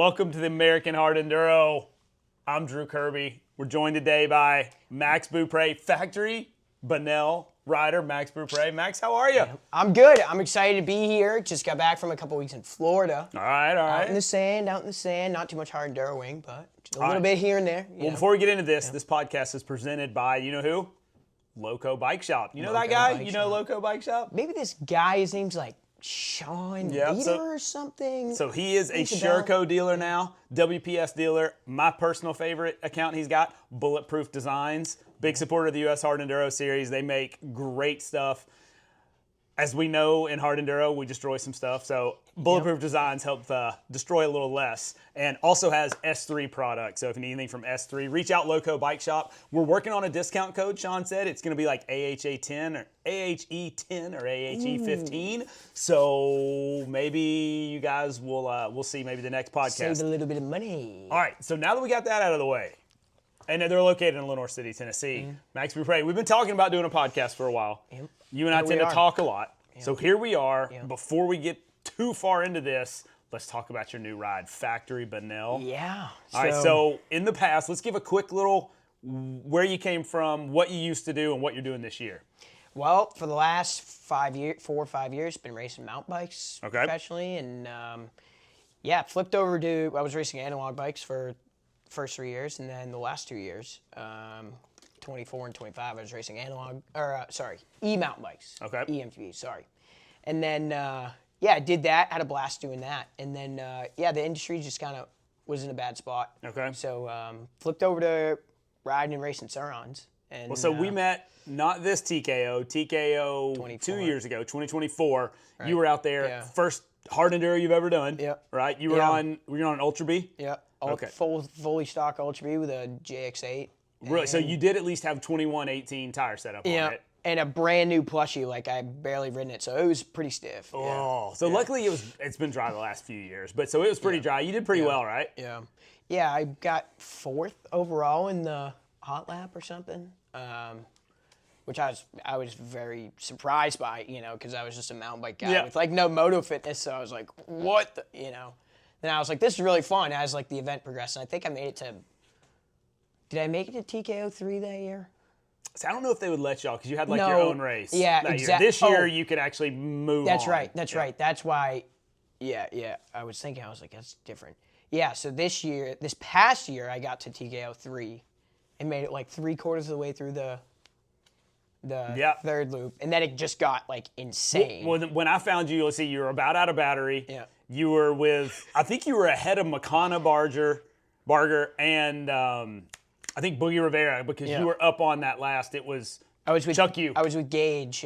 Welcome to the American Hard Enduro. I'm Drew Kirby. We're joined today by Max Beaupre, Factory Bonnell rider, Max Beaupre. Max, how are you? I'm good. I'm excited to be here. Just got back from a couple weeks in Florida. All right. Out in the sand. Not too much hard enduroing, but just a little bit here and there. Well, before we get into this, this podcast is presented by, you know who? LoCo Bike Shop. You know that guy? You know LoCo Bike Shop? Maybe this guy, his name's like Sean Leader or something. So he is a Sherco dealer now, WPS dealer. My personal favorite account he's got, Bulletproof Designs. Big supporter of the U.S. Hard Enduro Series. They make great stuff. As we know, in Hard Enduro, we destroy some stuff. So Bulletproof Designs help destroy a little less. And also has S3 products. So if you need anything from S3, reach out LoCo Bike Shop. We're working on a discount code, Sean said. It's going to be like AHA10 or AHE10 or AHE15. So maybe you guys will we'll see maybe the next podcast. Save a little bit of money. All right, so now that we got that out of the way, and they're located in Lenore City, Tennessee. Max Beaupre, we've been talking about doing a podcast for a while. You and I tend to talk a lot. So here we are. Before we get too far into this, let's talk about your new ride, Factory Bonnell. Yeah. All right, so in the past, let's give a quick little where you came from, what you used to do, and what you're doing this year. Well, for the last 4 or 5 years, been racing mountain bikes professionally. And flipped over to, I was racing analog bikes for first 3 years, and then the last 2 years, 24 and 25, I was racing e-mountain bikes. Okay. EMTBs, sorry. And then, I did that, had a blast doing that. And then, the industry just kind of was in a bad spot. Okay. So, flipped over to riding and racing Surons. And, so we met, not this TKO 24. 2 years ago, 2024. Right. You were out there, first hard enduro you've ever done. Yep. Right? You were on an Ultra B? Yeah. Fully stock Ultra B with a JX8. Really? So you did at least have 21/18 tire setup on it? And a brand new plushie, like I barely ridden it, so it was pretty stiff. So luckily it's been dry the last few years, but so it was pretty dry. You did pretty well, right? Yeah. Yeah, I got 4th overall in the hot lap or something, which I was very surprised by, because I was just a mountain bike guy with like no moto fitness, so I was like, what the, Then I was like, this is really fun as like the event progressed, and I think I made it to. Did I make it to TKO 3 that year? So I don't know if they would let y'all because you had like your own race. Yeah, exactly. This year you could actually move. That's right. That's right. That's why. Yeah. I was thinking. I was like, that's different. Yeah. So this past year, I got to TKO 3, and made it like 3/4 of the way through the third loop, and then it just got like insane. Well, when I found you, let's see, you were about out of battery. Yeah. You were with, I think you were ahead of Makana Barger, and I think Boogie Rivera because you were up on that last. It was Chuck you. I was with Gage.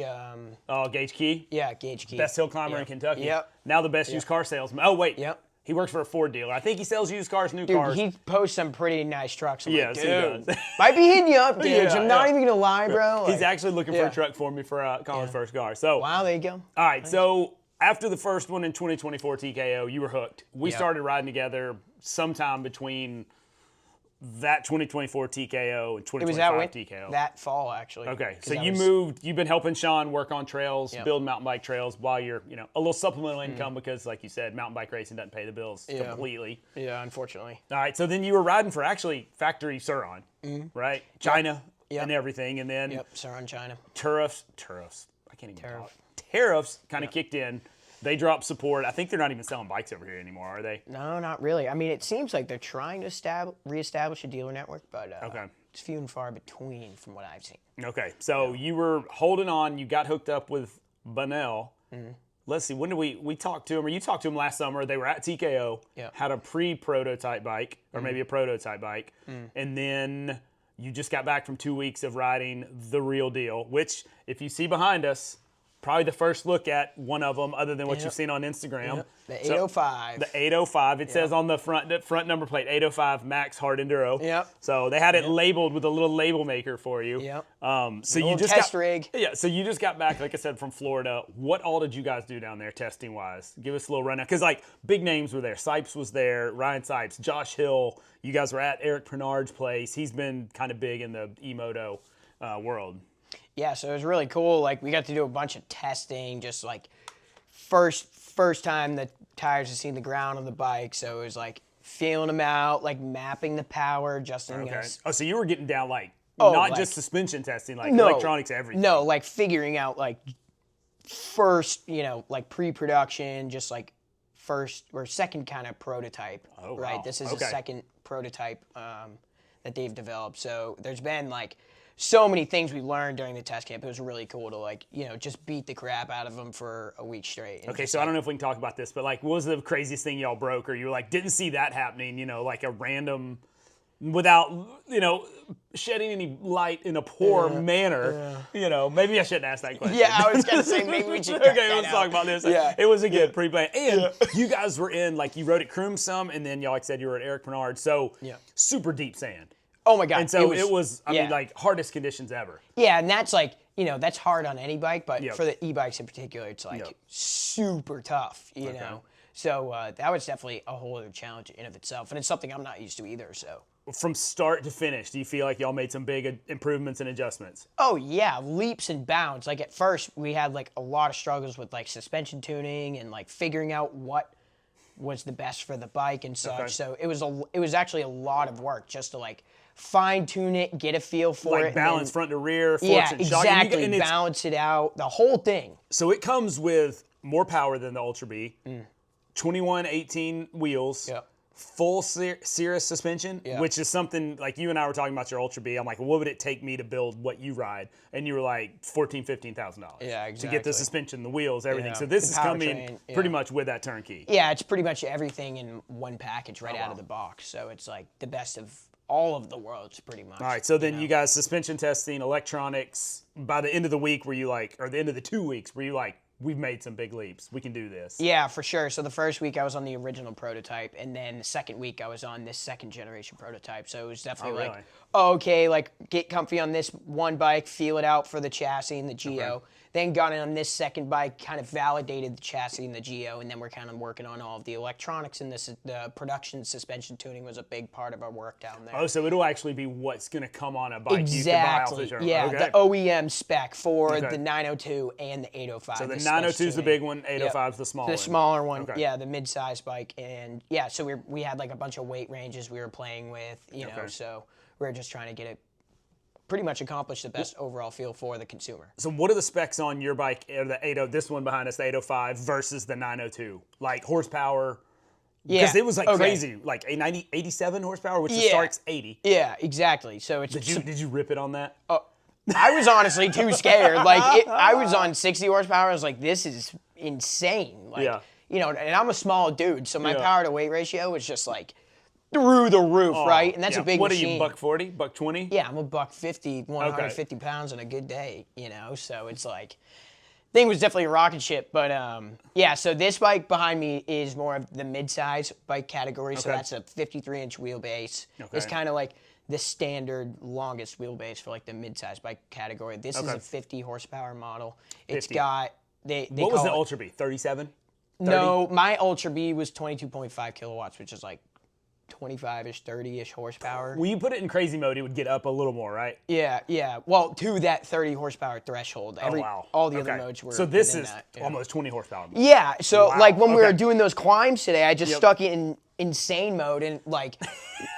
Gage Key? Yeah, Gage Key. Best hill climber in Kentucky. Yep. Now the best used car salesman. Oh, wait. Yep. He works for a Ford dealer. I think he sells used cars, new cars. He posts some pretty nice trucks. I'm like, he does. Might be hitting you up, Gage. I'm not even going to lie, bro. He's actually looking for a truck for me for Colin's first car. So, wow, there you go. All right, so after the first one in 2024 TKO, you were hooked. We started riding together sometime between that 2024 TKO and 2025 TKO. That fall, actually. Okay, so you've been helping Sean work on trails, build mountain bike trails while you're, a little supplemental income because, like you said, mountain bike racing doesn't pay the bills completely. Yeah, unfortunately. All right, so then you were riding for actually Factory Suron, right? China and everything, and then Suron, China. Tariffs. I can't even talk. Tariffs kind of kicked in. They dropped support. I think they're not even selling bikes over here anymore, are they? No, not really. I mean, it seems like they're trying to reestablish a dealer network, but it's few and far between from what I've seen. Okay, so you were holding on. You got hooked up with Bonnell. Let's see, when did we talked to him, or you talked to him last summer. They were at TKO, had a pre-prototype bike, or maybe a prototype bike, and then you just got back from 2 weeks of riding the real deal, which, if you see behind us, probably the first look at one of them other than what you've seen on Instagram. The 805. The 805. It says on the front number plate, 805 Max Hard Enduro. Yep. So they had it labeled with a little label maker for you. Yep. So you just test rig. Yeah, so you just got back, like I said, from Florida. What all did you guys do down there testing-wise? Give us a little rundown. Because, like, big names were there. Sipes was there, Ryan Sipes, Josh Hill. You guys were at Eric Pernard's place. He's been kind of big in the e-moto world. Yeah, so it was really cool. Like, we got to do a bunch of testing, just like first time the tires had seen the ground of the bike. So it was like feeling them out, like mapping the power, adjusting. Okay. Oh, so you were getting down not just suspension testing, electronics, everything. No, like figuring out like first, like pre-production, just like first or second kind of prototype. Oh, right. wow. This is a second prototype that they've developed. So there's been like so many things we learned during the test camp. It was really cool to just beat the crap out of them for a week straight. Okay, so I don't know if we can talk about this, but what was the craziest thing y'all broke, or you were didn't see that happening? Like a random, without shedding any light in a poor manner. Maybe I shouldn't ask that question. Yeah, I was gonna say maybe we should. Okay, let's talk about this. Yeah, it was a good pre-plan, and you guys were in you rode at Croom some, and then y'all said you were at Eric Bernard, so super deep sand. Oh my God! And so it was I mean, hardest conditions ever. Yeah, and that's that's hard on any bike, but for the e-bikes in particular, it's super tough. You know, so that was definitely a whole other challenge in of itself, and it's something I'm not used to either. So from start to finish, do you feel like y'all made some big improvements and adjustments? Oh yeah, leaps and bounds. Like at first, we had a lot of struggles with suspension tuning and figuring out what was the best for the bike and such. Okay. So it was actually a lot of work just to fine tune it, get a feel for it. Balance front to rear, forks and shock. Exactly. And balance it out, the whole thing. So it comes with more power than the Ultra B, 21/18 wheels, full Cirrus suspension, which is something you and I were talking about your Ultra B. I'm like, what would it take me to build what you ride? And you were like $14,000-$15,000. Yeah, exactly. To get the suspension, the wheels, everything. So this is coming pretty much with that turnkey. Yeah, it's pretty much everything in one package out of the box. So it's the best of all of the worlds, pretty much. All right, so then you guys suspension testing, electronics. By the end of the week, were you or the end of the 2 weeks, were you we've made some big leaps. We can do this. Yeah, for sure. So the first week I was on the original prototype, and then the second week I was on this second generation prototype. So it was definitely okay, get comfy on this one bike, feel it out for the chassis and the Geo. Okay. Then got in on this second bike, kind of validated the chassis and the Geo, and then we're kind of working on all of the electronics, and the production suspension tuning was a big part of our work down there. Oh, so it'll actually be what's going to come on a bike exactly. you can buy off the showroom. Yeah, okay. the OEM spec for the 902 and the 805. So the 902 is the big one, 805 is the small one. The smaller one, the mid-size bike. And so we had a bunch of weight ranges we were playing with, you know, so we were just trying to get it pretty much accomplish the best overall feel for the consumer. So what are the specs on your bike, or the 80, this one behind us, the 805 versus the 902? Horsepower? Because it was crazy, 87 horsepower, which the Stark's 80. Yeah, exactly. So it's Did you rip it on that? I was honestly too scared. I was on 60 horsepower. I was like, this is insane. You know, and I'm a small dude, so my power to weight ratio was just through the roof, right? And that's a big machine. What are you, $140, $120? Yeah, I'm a $150, 150 pounds on a good day, you know? So it's thing was definitely a rocket ship. But so this bike behind me is more of the mid-size bike category. So that's a 53-inch wheelbase. It's kind of the standard longest wheelbase for the mid-size bike category. This is a 50 horsepower model. 50. It's got, what was the Ultra B, 37? 30? No, my Ultra B was 22.5 kilowatts, which is 25-ish, 30-ish horsepower. When you put it in crazy mode, it would get up a little more, right? Yeah. Well, to that 30 horsepower threshold. All the other modes were. So this is almost 20 horsepower. Yeah. So when we were doing those climbs today, I just stuck it in insane mode and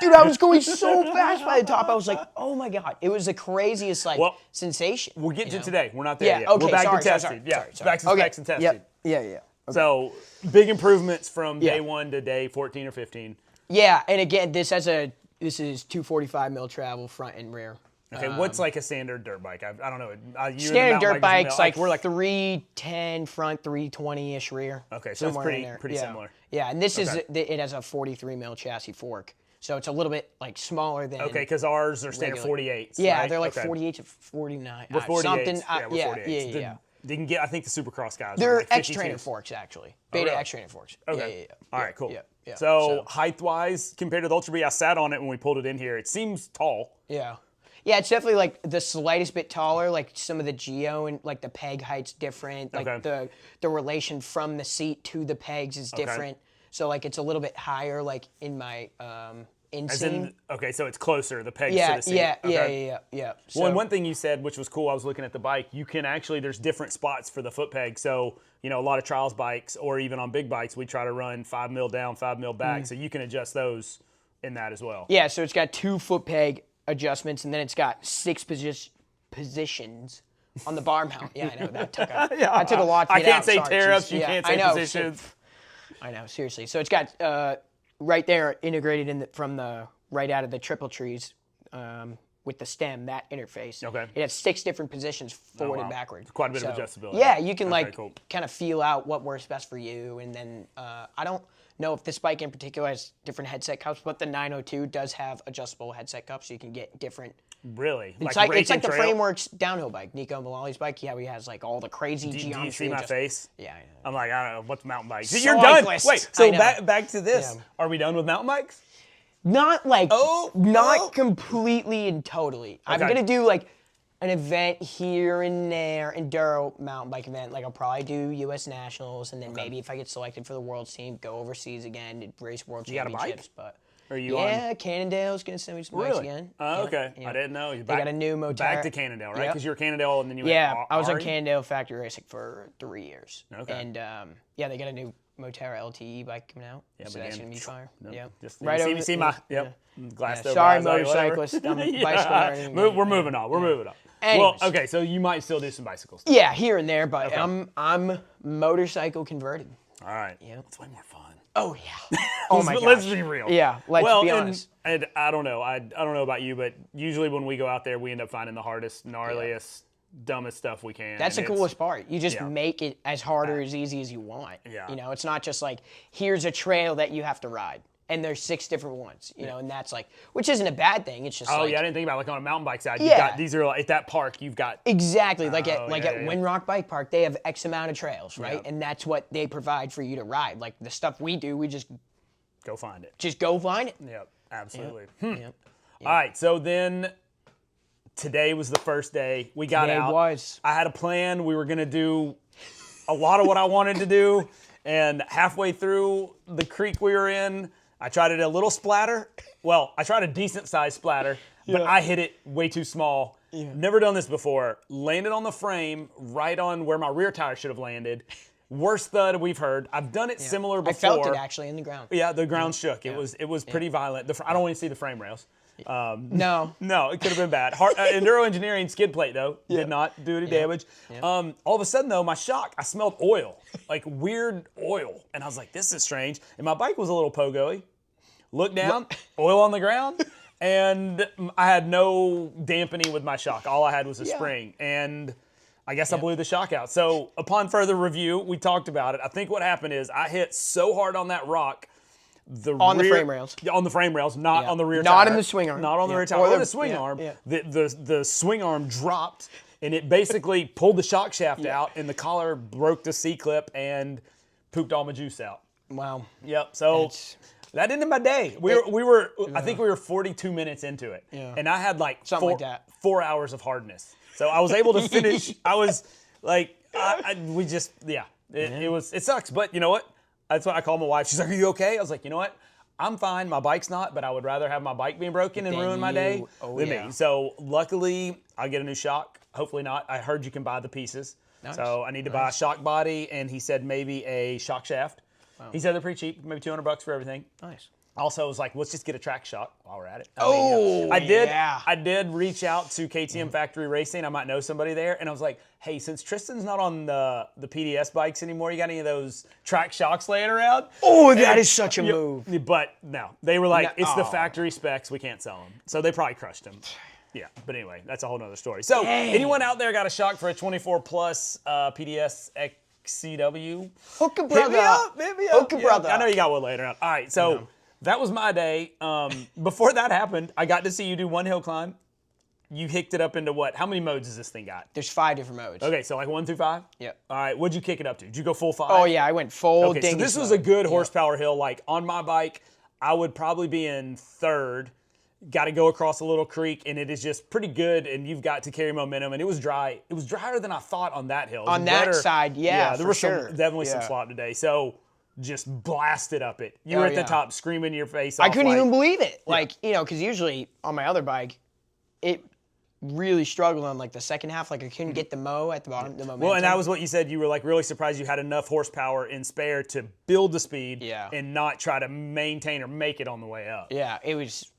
dude, I was going so fast by the top. I was like, oh my God. It was the craziest sensation. We'll get to today. We're not there yet. Okay, we're back sorry, to testing. sorry. Back to specs and testing. Yep. Yeah. Okay. So big improvements from day 1 to day 14 or 15. Yeah, and again, this is 245 mil travel front and rear. Okay, what's a standard dirt bike? I don't know. Standard dirt bike's we're 310 front, 320-ish rear. Okay, so it's pretty similar. Yeah, and this is it has a 43 mil chassis fork, so it's a little bit smaller than. Okay, because ours are standard 48s. Yeah, right? they're 48 to 49. With 48s, something. With 48s. They can get. I think the Supercross guys. They're X-Trainer forks actually. Beta X-Trainer forks. Okay. Yeah. All right. Cool. Yeah. So height-wise, compared to the Ultra B, I sat on it when we pulled it in here. It seems tall. Yeah. Yeah, it's definitely the slightest bit taller. Some of the Geo and the peg height's different. The relation from the seat to the pegs is different. So it's a little bit higher. In my inseam. Okay, so it's closer, the pegs Yeah, to the seat. yeah, Okay. yeah. Well, and So- one thing you said, which was cool, I was looking at the bike, you can actually, there's different spots for the foot peg. So, a lot of trials bikes or even on big bikes, we try to run 5 mil down, 5 mil back. So you can adjust those in that as well. Yeah, so it's got 2 foot peg adjustments, and then it's got 6 positions on the bar mount. Yeah, I know that took a lot to I get can't out. say Sorry, tariffs, jeez. you Yeah, can't I say know. positions. I know, seriously. So it's got right there integrated from the right out of the triple trees with the stem, that interface. Okay. It has 6 different positions forward wow. and backward. It's quite a bit of adjustability. Yeah, you can Okay, cool. kind of feel out what works best for you, and then I don't know if this bike in particular has different headset cups, but the 902 does have adjustable headset cups, so you can get different. Really? It's like racing the trail? Frameworks downhill bike, Nico Malali's bike. Yeah, he has like all the crazy Do geometry. you see my face? Yeah, I know. I'm like, I don't know, what's mountain bikes? You're done. Cyclist. Wait, I so know. back to this. Yeah. Are we done with mountain bikes? Not like, Oh, not oh. completely and totally. I'm Okay. gonna do like an event here and there, enduro mountain bike event. Like I'll probably do U.S. Nationals, and then maybe if I get selected for the World's team, go overseas again to race World got a bike? Championships. But Are you on? yeah, Cannondale's gonna send me some bikes Really? again. Oh, Yeah, okay. yeah. I didn't know. You They got a new Moterra. Back to Cannondale, right? Yep. Because you were Cannondale and then you went Yeah, I was on Ari? Cannondale Factory Racing for 3 years. Okay. And yeah, they got a new Moterra LTE bike coming out. Yeah, so but that's again, gonna be fire. No, Yeah. Just, Right you over see the- my, yeah. glassed Yeah. over Sorry, eyes, like, whatever. motorcyclist. I'm a bicycle nerd. We're moving on. We're moving on. Anyways. Well, okay, so you might still do some bicycles. Yeah, here and there, but Okay. I'm motorcycle converted. All right. Yeah. It's way more fun. Oh yeah. Oh my Let's gosh. be real. Yeah, let's well, be honest. And I don't know. I don't know about you, but usually when we go out there, we end up finding the hardest, gnarliest, dumbest stuff we can. That's the and it's- coolest part. You just yeah. make it as hard or as easy as you want. Yeah. You know, it's not just like here's a trail that you have to ride, and there's 6 different ones. You know, and that's like, which isn't a bad thing. It's just Oh like, yeah, I didn't think about it. Like on a mountain bike side. You've Yeah. got these are like, at that park. You've got exactly like Oh, at yeah, at yeah. Windrock Bike Park, they have X amount of trails, right? Yeah. And that's what they provide for you to ride. Like the stuff we do, we just go find it. go find it. Yep, absolutely. Yep. All right, so then today was the first day we got Today out. was. I had a plan. We were gonna do a lot of what I wanted to do, and halfway through the creek we were in, I tried to do a little splatter. Well, I tried a decent sized splatter, but I hit it way too small. Never done this before. Landed on the frame, right on where my rear tire should have landed. Worst thud we've heard. I've done it similar I before. felt it actually in the ground. Yeah, the ground shook. It was pretty violent. I don't want to see the frame rails. No. No, it could have been bad. Enduro Engineering skid plate though did not do any damage. All of a sudden though, my shock, I smelled oil, like weird oil, and I was like, "This is strange." And my bike was a little pogoy. Looked down, oil on the ground, and I had no dampening with my shock. All I had was a spring, and I guess I blew the shock out. So upon further review, we talked about it. I think what happened is I hit so hard on that rock. The frame rails. On the frame rails, not on the rear Not tire. in the swing arm. Not on the Yeah. rear tire. Or Or the- the swing yeah, arm. yeah. The swing arm dropped, and it basically pulled the shock shaft out, and the collar broke the C-clip and pooped all my juice out. Wow. Yep. So It's- that ended my day. We were I think we were 42 minutes into it, and I had like Something like that. 4 hours of hardness. So I was able to finish. I was like, it sucks, but you know what? That's what I called my wife. She's like, "Are you okay?" I was like, "You know what? I'm fine. My bike's not, but I would rather have my bike being broken and Than ruin my day you. than Yeah. me." So luckily, I'll get a new shock. Hopefully not. I heard you can buy the pieces. Nice. So I need to buy a shock body, and he said maybe a shock shaft. He said they're pretty cheap, maybe $200 for everything. Nice. Also, I was like, let's just get a track shock while we're at it. Oh, I did. yeah. I did reach out to KTM Factory Racing. I might know somebody there, and I was like, "Hey, since Tristan's not on the PDS bikes anymore, you got any of those track shocks laying around?" Oh, that is such a Yeah, move. But no, they were like, No. "It's the Oh. factory specs. We can't sell them." So they probably crushed them. Yeah, but anyway, that's a whole nother story. So Dang. anyone out there got a shock for a 24 plus PDS XCW? Hook a Hit brother me up, hit me up. Hook a Yeah, brother I know you got one later on. All right, so that was my day. Before that happened, I got to see you do one hill climb. You hicked it up into what? How many modes does this thing got? There's 5 different modes. Okay, so like 1 through 5? Yep. All right, what'd you kick it up to? Did you go full 5? Oh yeah, I went full Okay, so dingus this was a mode. good horsepower hill. Like on my bike, I would probably be in third. Got to go across a little creek, and it is just pretty good. And you've got to carry momentum. And it was dry. It was drier than I thought on that hill. It was On that better. side, yeah, there for was sure. definitely some Yeah. slop today. So just blasted up it. You were at the top screaming your face off. I couldn't even believe it. Like, you know, because usually on my other bike, it really struggled on like the second half. Like I couldn't get the mow at the bottom. The momentum. Well, and that was what you said. You were like really surprised you had enough horsepower in spare to build the speed and not try to maintain or make it on the way up. Yeah, it was.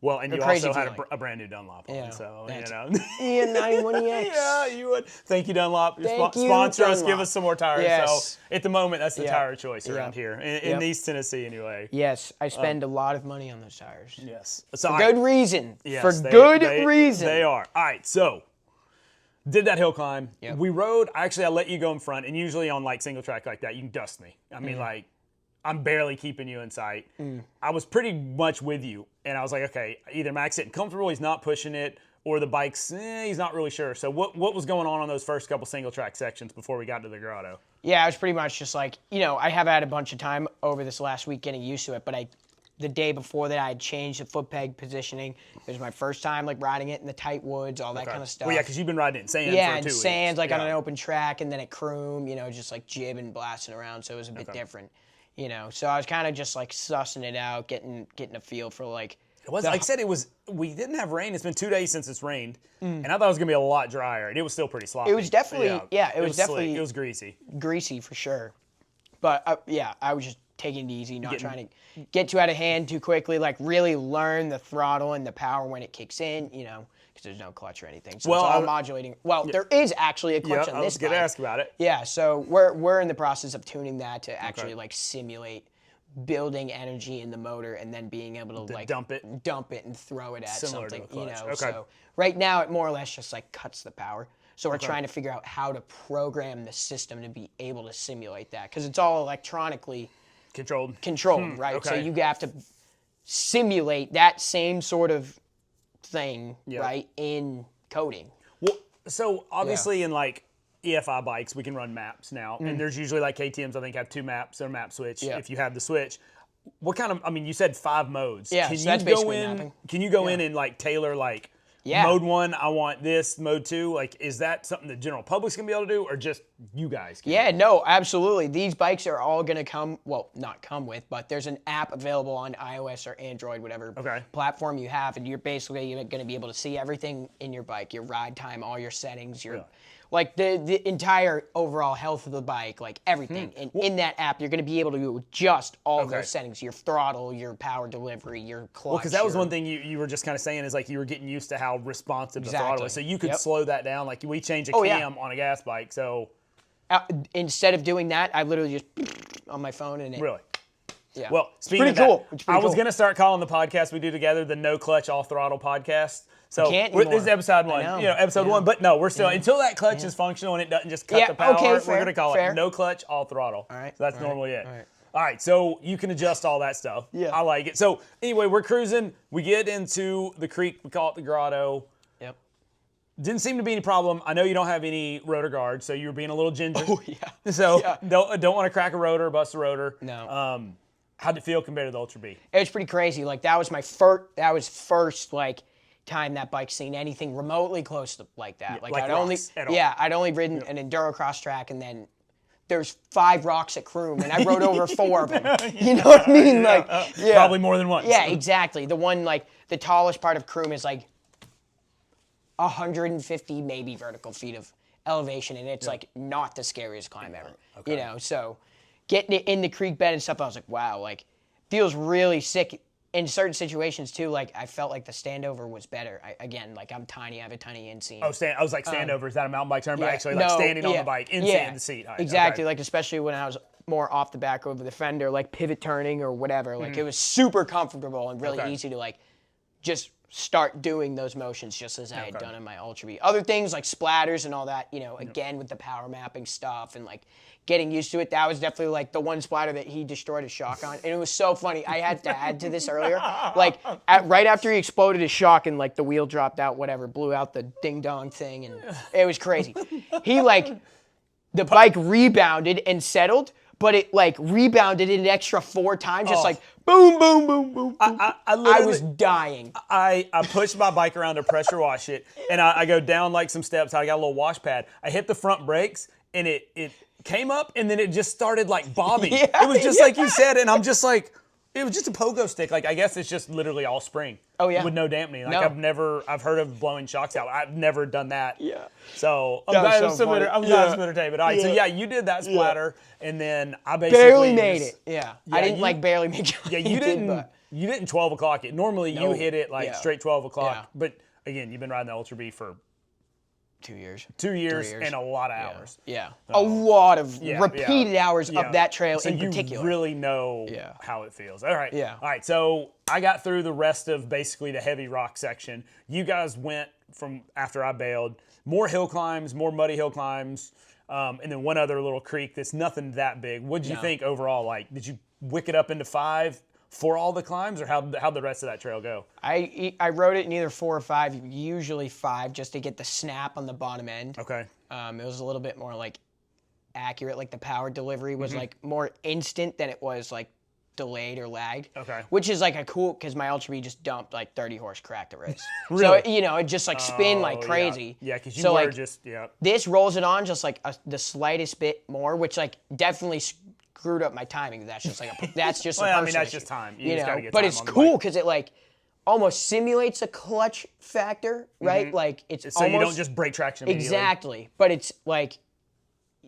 Well, and you also had a brand new Dunlop on, so, you know. Yeah, 91EX. Yeah, you would. Thank you, Dunlop. Thank you, Sponsor us, Dunlop. give us some more tires. Yes. So, at the moment, that's the tire of choice around here, in East Tennessee anyway. Yes, I spend a lot of money on those tires. Yes. So for good reason. Yes, for good reason. They are. All right, so did that hill climb. Yep. We rode. Actually, I let you go in front, and usually on like single track like that, you can dust me. I mean, like, I'm barely keeping you in sight. I was pretty much with you, and I was like, okay, either Mac's getting comfortable, he's not pushing it, or the bike's, he's not really sure. So what was going on those first couple single track sections before we got to the grotto? Yeah, I was pretty much just like, you know, I have had a bunch of time over this last week getting used to it, but the day before that, I had changed the foot peg positioning. It was my first time like riding it in the tight woods, all that kind of stuff. Well, yeah, because you've been riding it in sand for 2 Yeah, weeks. in sand, like on an open track, and then at Croom, you know, just like jibbing, blasting around, so it was a bit different. You know, so I was kind of just like sussing it out, getting a feel for like. It was like I said, we didn't have rain. It's been 2 days since it's rained, and I thought it was gonna be a lot drier, and it was still pretty sloppy. It was definitely it was definitely slick. It was greasy for sure. But I was just taking it easy, not trying to get too out of hand too quickly. Like really learn the throttle and the power when it kicks in. You know, because there's no clutch or anything, so it's all modulating. Well, there is actually a clutch on this bike. I was gonna ask about it. Yeah, so we're in the process of tuning that to actually like simulate building energy in the motor and then being able to like dump it and throw it at Similar something, to the clutch. you know. So right now it more or less just like cuts the power. So we're trying to figure out how to program the system to be able to simulate that because it's all electronically controlled, right? Okay. So you have to simulate that same sort of thing, right, in coding. Well, so obviously in like EFI bikes, we can run maps now, and there's usually like KTM's. I think have 2 maps or map switch if you have the switch. What kind of? I mean, you said 5 modes. Yeah, can so you that's go basically in? mapping. Can you go in and like tailor like mode 1? I want this. Mode 2. Like, is that something the general public's gonna be able to do, or just you guys? Yeah, no, absolutely. These bikes are all gonna come. Well, not come with, but there's an app available on iOS or Android, whatever platform you have, and you're basically gonna be able to see everything in your bike, your ride time, all your settings, your like the entire overall health of the bike, like everything. And in that app, you're going to be able to adjust all of those settings, your throttle, your power delivery, your clutch. Well, because that was one thing you were just kind of saying is like you were getting used to how responsive the throttle is. So you could slow that down. Like we change a cam on a gas bike. So instead of doing that, I literally just on my phone and it. Really? Yeah. Well, speaking of that, I was going to start calling the podcast we do together the No Clutch All Throttle podcast. So this is episode 1, episode 1. But no, we're still until that clutch is functional and it doesn't just cut the power. We're going to call it No Clutch All Throttle. All right. So that's normally it. All right, so you can adjust all that stuff. Yeah, I like it. So anyway, we're cruising. We get into the creek. We call it the grotto. Yep. Didn't seem to be any problem. I know you don't have any rotor guards, so you were being a little ginger. Oh yeah. So don't want to crack a rotor or bust a rotor. No. How'd it feel compared to the Ultra B? It was pretty crazy. Like that was my first like time that bike's seen anything remotely close to like that. Like I'd only ridden an enduro cross track, and then there's 5 rocks at Croom, and I rode over 4 of them. You know what I mean? Probably more than once. Yeah, exactly. The one like the tallest part of Croom is like 150 maybe vertical feet of elevation, and it's like not the scariest climb ever. Okay. You know, so getting it in the creek bed and stuff, I was like, wow, like feels really sick. In certain situations too, like I felt like the standover was better. Like I'm tiny, I have a tiny inseam. Oh, I was like standover. Is that a mountain bike term? But actually, like standing on the bike, inseam in the seat. Right, exactly. Like especially when I was more off the back over the fender, like pivot turning or whatever. Like it was super comfortable and really easy to like just start doing those motions just as I had done in my Ultra B. Other things like splatters and all that, you know, again with the power mapping stuff and like getting used to it, that was definitely like the one splatter that he destroyed his shock on. And it was so funny. I had to add to this earlier. Like right after he exploded his shock and like the wheel dropped out, whatever, blew out the ding dong thing, and it was crazy. He like, the bike rebounded and settled, but it like rebounded an extra 4 times, just like boom, boom, boom, boom. I was dying. I pushed my bike around to pressure wash it, and I go down like some steps. I got a little wash pad. I hit the front brakes, and it came up, and then it just started like bobbing. Yeah, It was just like you said, and I'm just like, it was just a pogo stick. Like, I guess it's just literally all spring. Oh, yeah. With no dampening. Like, No. I've heard of blowing shocks out. I've never done that. Yeah. So I'm That glad was so funny. I'm glad it's entertainment. All right, so yeah, you did that splatter, and then I basically Barely made it. Yeah. I didn't barely make it. Yeah, you didn't 12 o'clock it. Normally you hit it like straight 12 o'clock. Yeah. But again, you've been riding the Ultra B for 2 years. 2 years and a lot of hours. Yeah. A lot of repeated hours Yeah. of that trail So in you particular. really know how it feels. All right. Yeah. All right. So I got through the rest of basically the heavy rock section. You guys went from after I bailed, more hill climbs, more muddy hill climbs, and then one other little creek that's nothing that big. What did you think overall? Like, did you wick it up into 5 for all the climbs, or how'd the rest of that trail go? I rode it in either 4 or 5, usually 5, just to get the snap on the bottom end. Okay. It was a little bit more like accurate, like the power delivery was like more instant than it was like delayed or lagged. Okay. Which is like a cool, because my Ultra B just dumped like 30 horse crack the race. Really? So, it just like spin like crazy. Yeah, because you so, were like, this rolls it on just like the slightest bit more, which like definitely screwed up my timing. That's just like that's just well, a I mean, that's issue, just time. You just gotta get but time it's on the cool bike. because it like almost simulates a clutch factor, right? Like it's So almost, you don't just break traction immediately. exactly, but it's like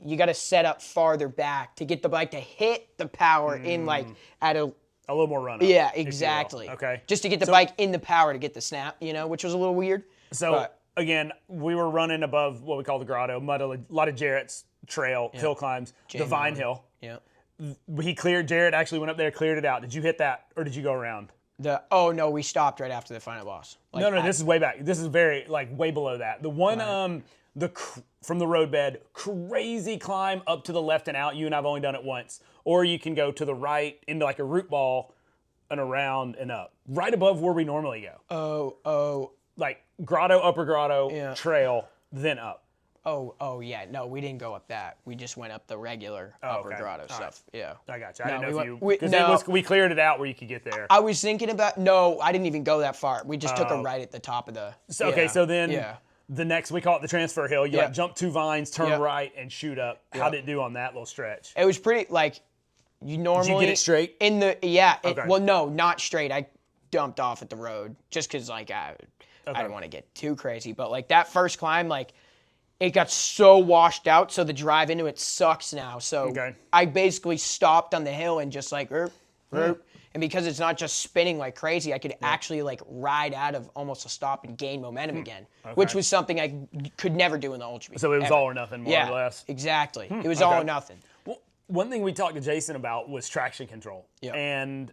you got to set up farther back to get the bike to hit the power in like at a little more run up. yeah, if you will. exactly. Okay. Just to get the bike in the power to get the snap, which was a little weird. So again, we were running above what we call the grotto, a lot of Jarrett's trail, hill climbs, the Vine Hill. Yeah. Jarrett actually went up there, cleared it out. Did you hit that, or did you go around? Oh no, we stopped right after the final boss. Like, No, this is way back. This is very way below that. The one from the roadbed, crazy climb up to the left and out. You and I've only done it once. Or you can go to the right into like a root ball and around and up, right above where we normally go. Oh. Like grotto, upper grotto, trail, then up. Oh yeah. No, we didn't go up that. We just went up the regular upper grotto stuff. Right. Yeah. I got you. I No, didn't know we if you we cleared it out where you could get there. I was thinking about I didn't even go that far. We just took a right at the top of the. Okay, so then the next, we call it the transfer hill. You jump 2 vines, turn right, and shoot up. How did it do on that little stretch? It was pretty you normally. Did you get it straight? In the well, no, not straight. I dumped off at the road just because I didn't want to get too crazy, but that first climb it got so washed out, so the drive into it sucks now. So I basically stopped on the hill and just and because it's not just spinning like crazy, I could actually ride out of almost a stop and gain momentum again, which was something I could never do in the Ultra B. So it was all or nothing, more or less. Exactly. It was all or nothing. Well, one thing we talked to Jason about was traction control, and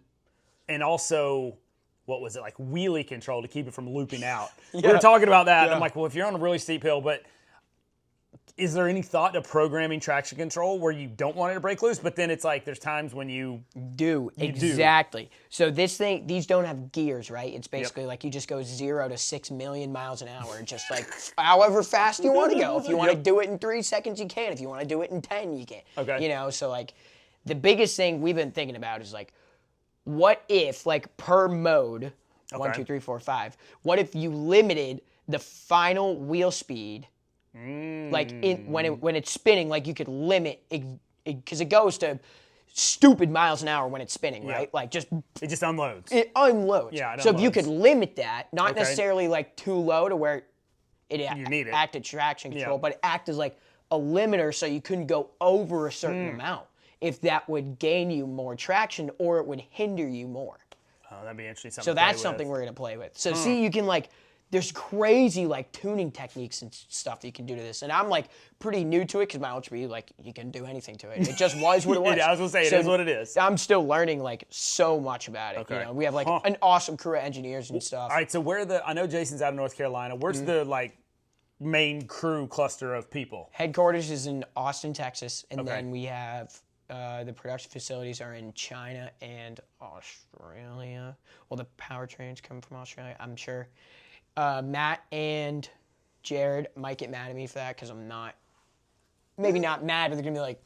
also. What was it, wheelie control to keep it from looping out? We were talking about that, and I'm like, well, if you're on a really steep hill, but is there any thought to programming traction control where you don't want it to break loose, but then it's there's times when you do. Exactly. So these don't have gears, right? It's basically you just go 0 to 6 million miles an hour, just however fast you want to go. If you want to do it in 3 seconds, you can. If you want to do it in 10, you can. Okay. So the biggest thing we've been thinking about is what if, per mode, 1, 2, 3, 4, 5, what if you limited the final wheel speed, when it's spinning, you could limit, because it goes to stupid miles an hour when it's spinning, right? It just unloads. It unloads. Yeah, so if you could limit that, not necessarily too low to where it acted traction control, but it act as a limiter so you couldn't go over a certain amount. If that would gain you more traction or it would hinder you more. Oh, that'd be interesting. So that's something we're going to play with. So see, you can there's crazy tuning techniques and stuff that you can do to this. And I'm pretty new to it because my Ultra B, you can do anything to it. It just was what it was. I was going to say, it is what it is. I'm still learning so much about it. Okay. We have an awesome crew of engineers and stuff. All right, so I know Jason's out of North Carolina. Where's the main crew cluster of people? Headquarters is in Austin, Texas. And then we have... the production facilities are in China and Australia. Well, the powertrains come from Australia, I'm sure. Matt and Jared might get mad at me for that because I'm maybe not mad, but they're going to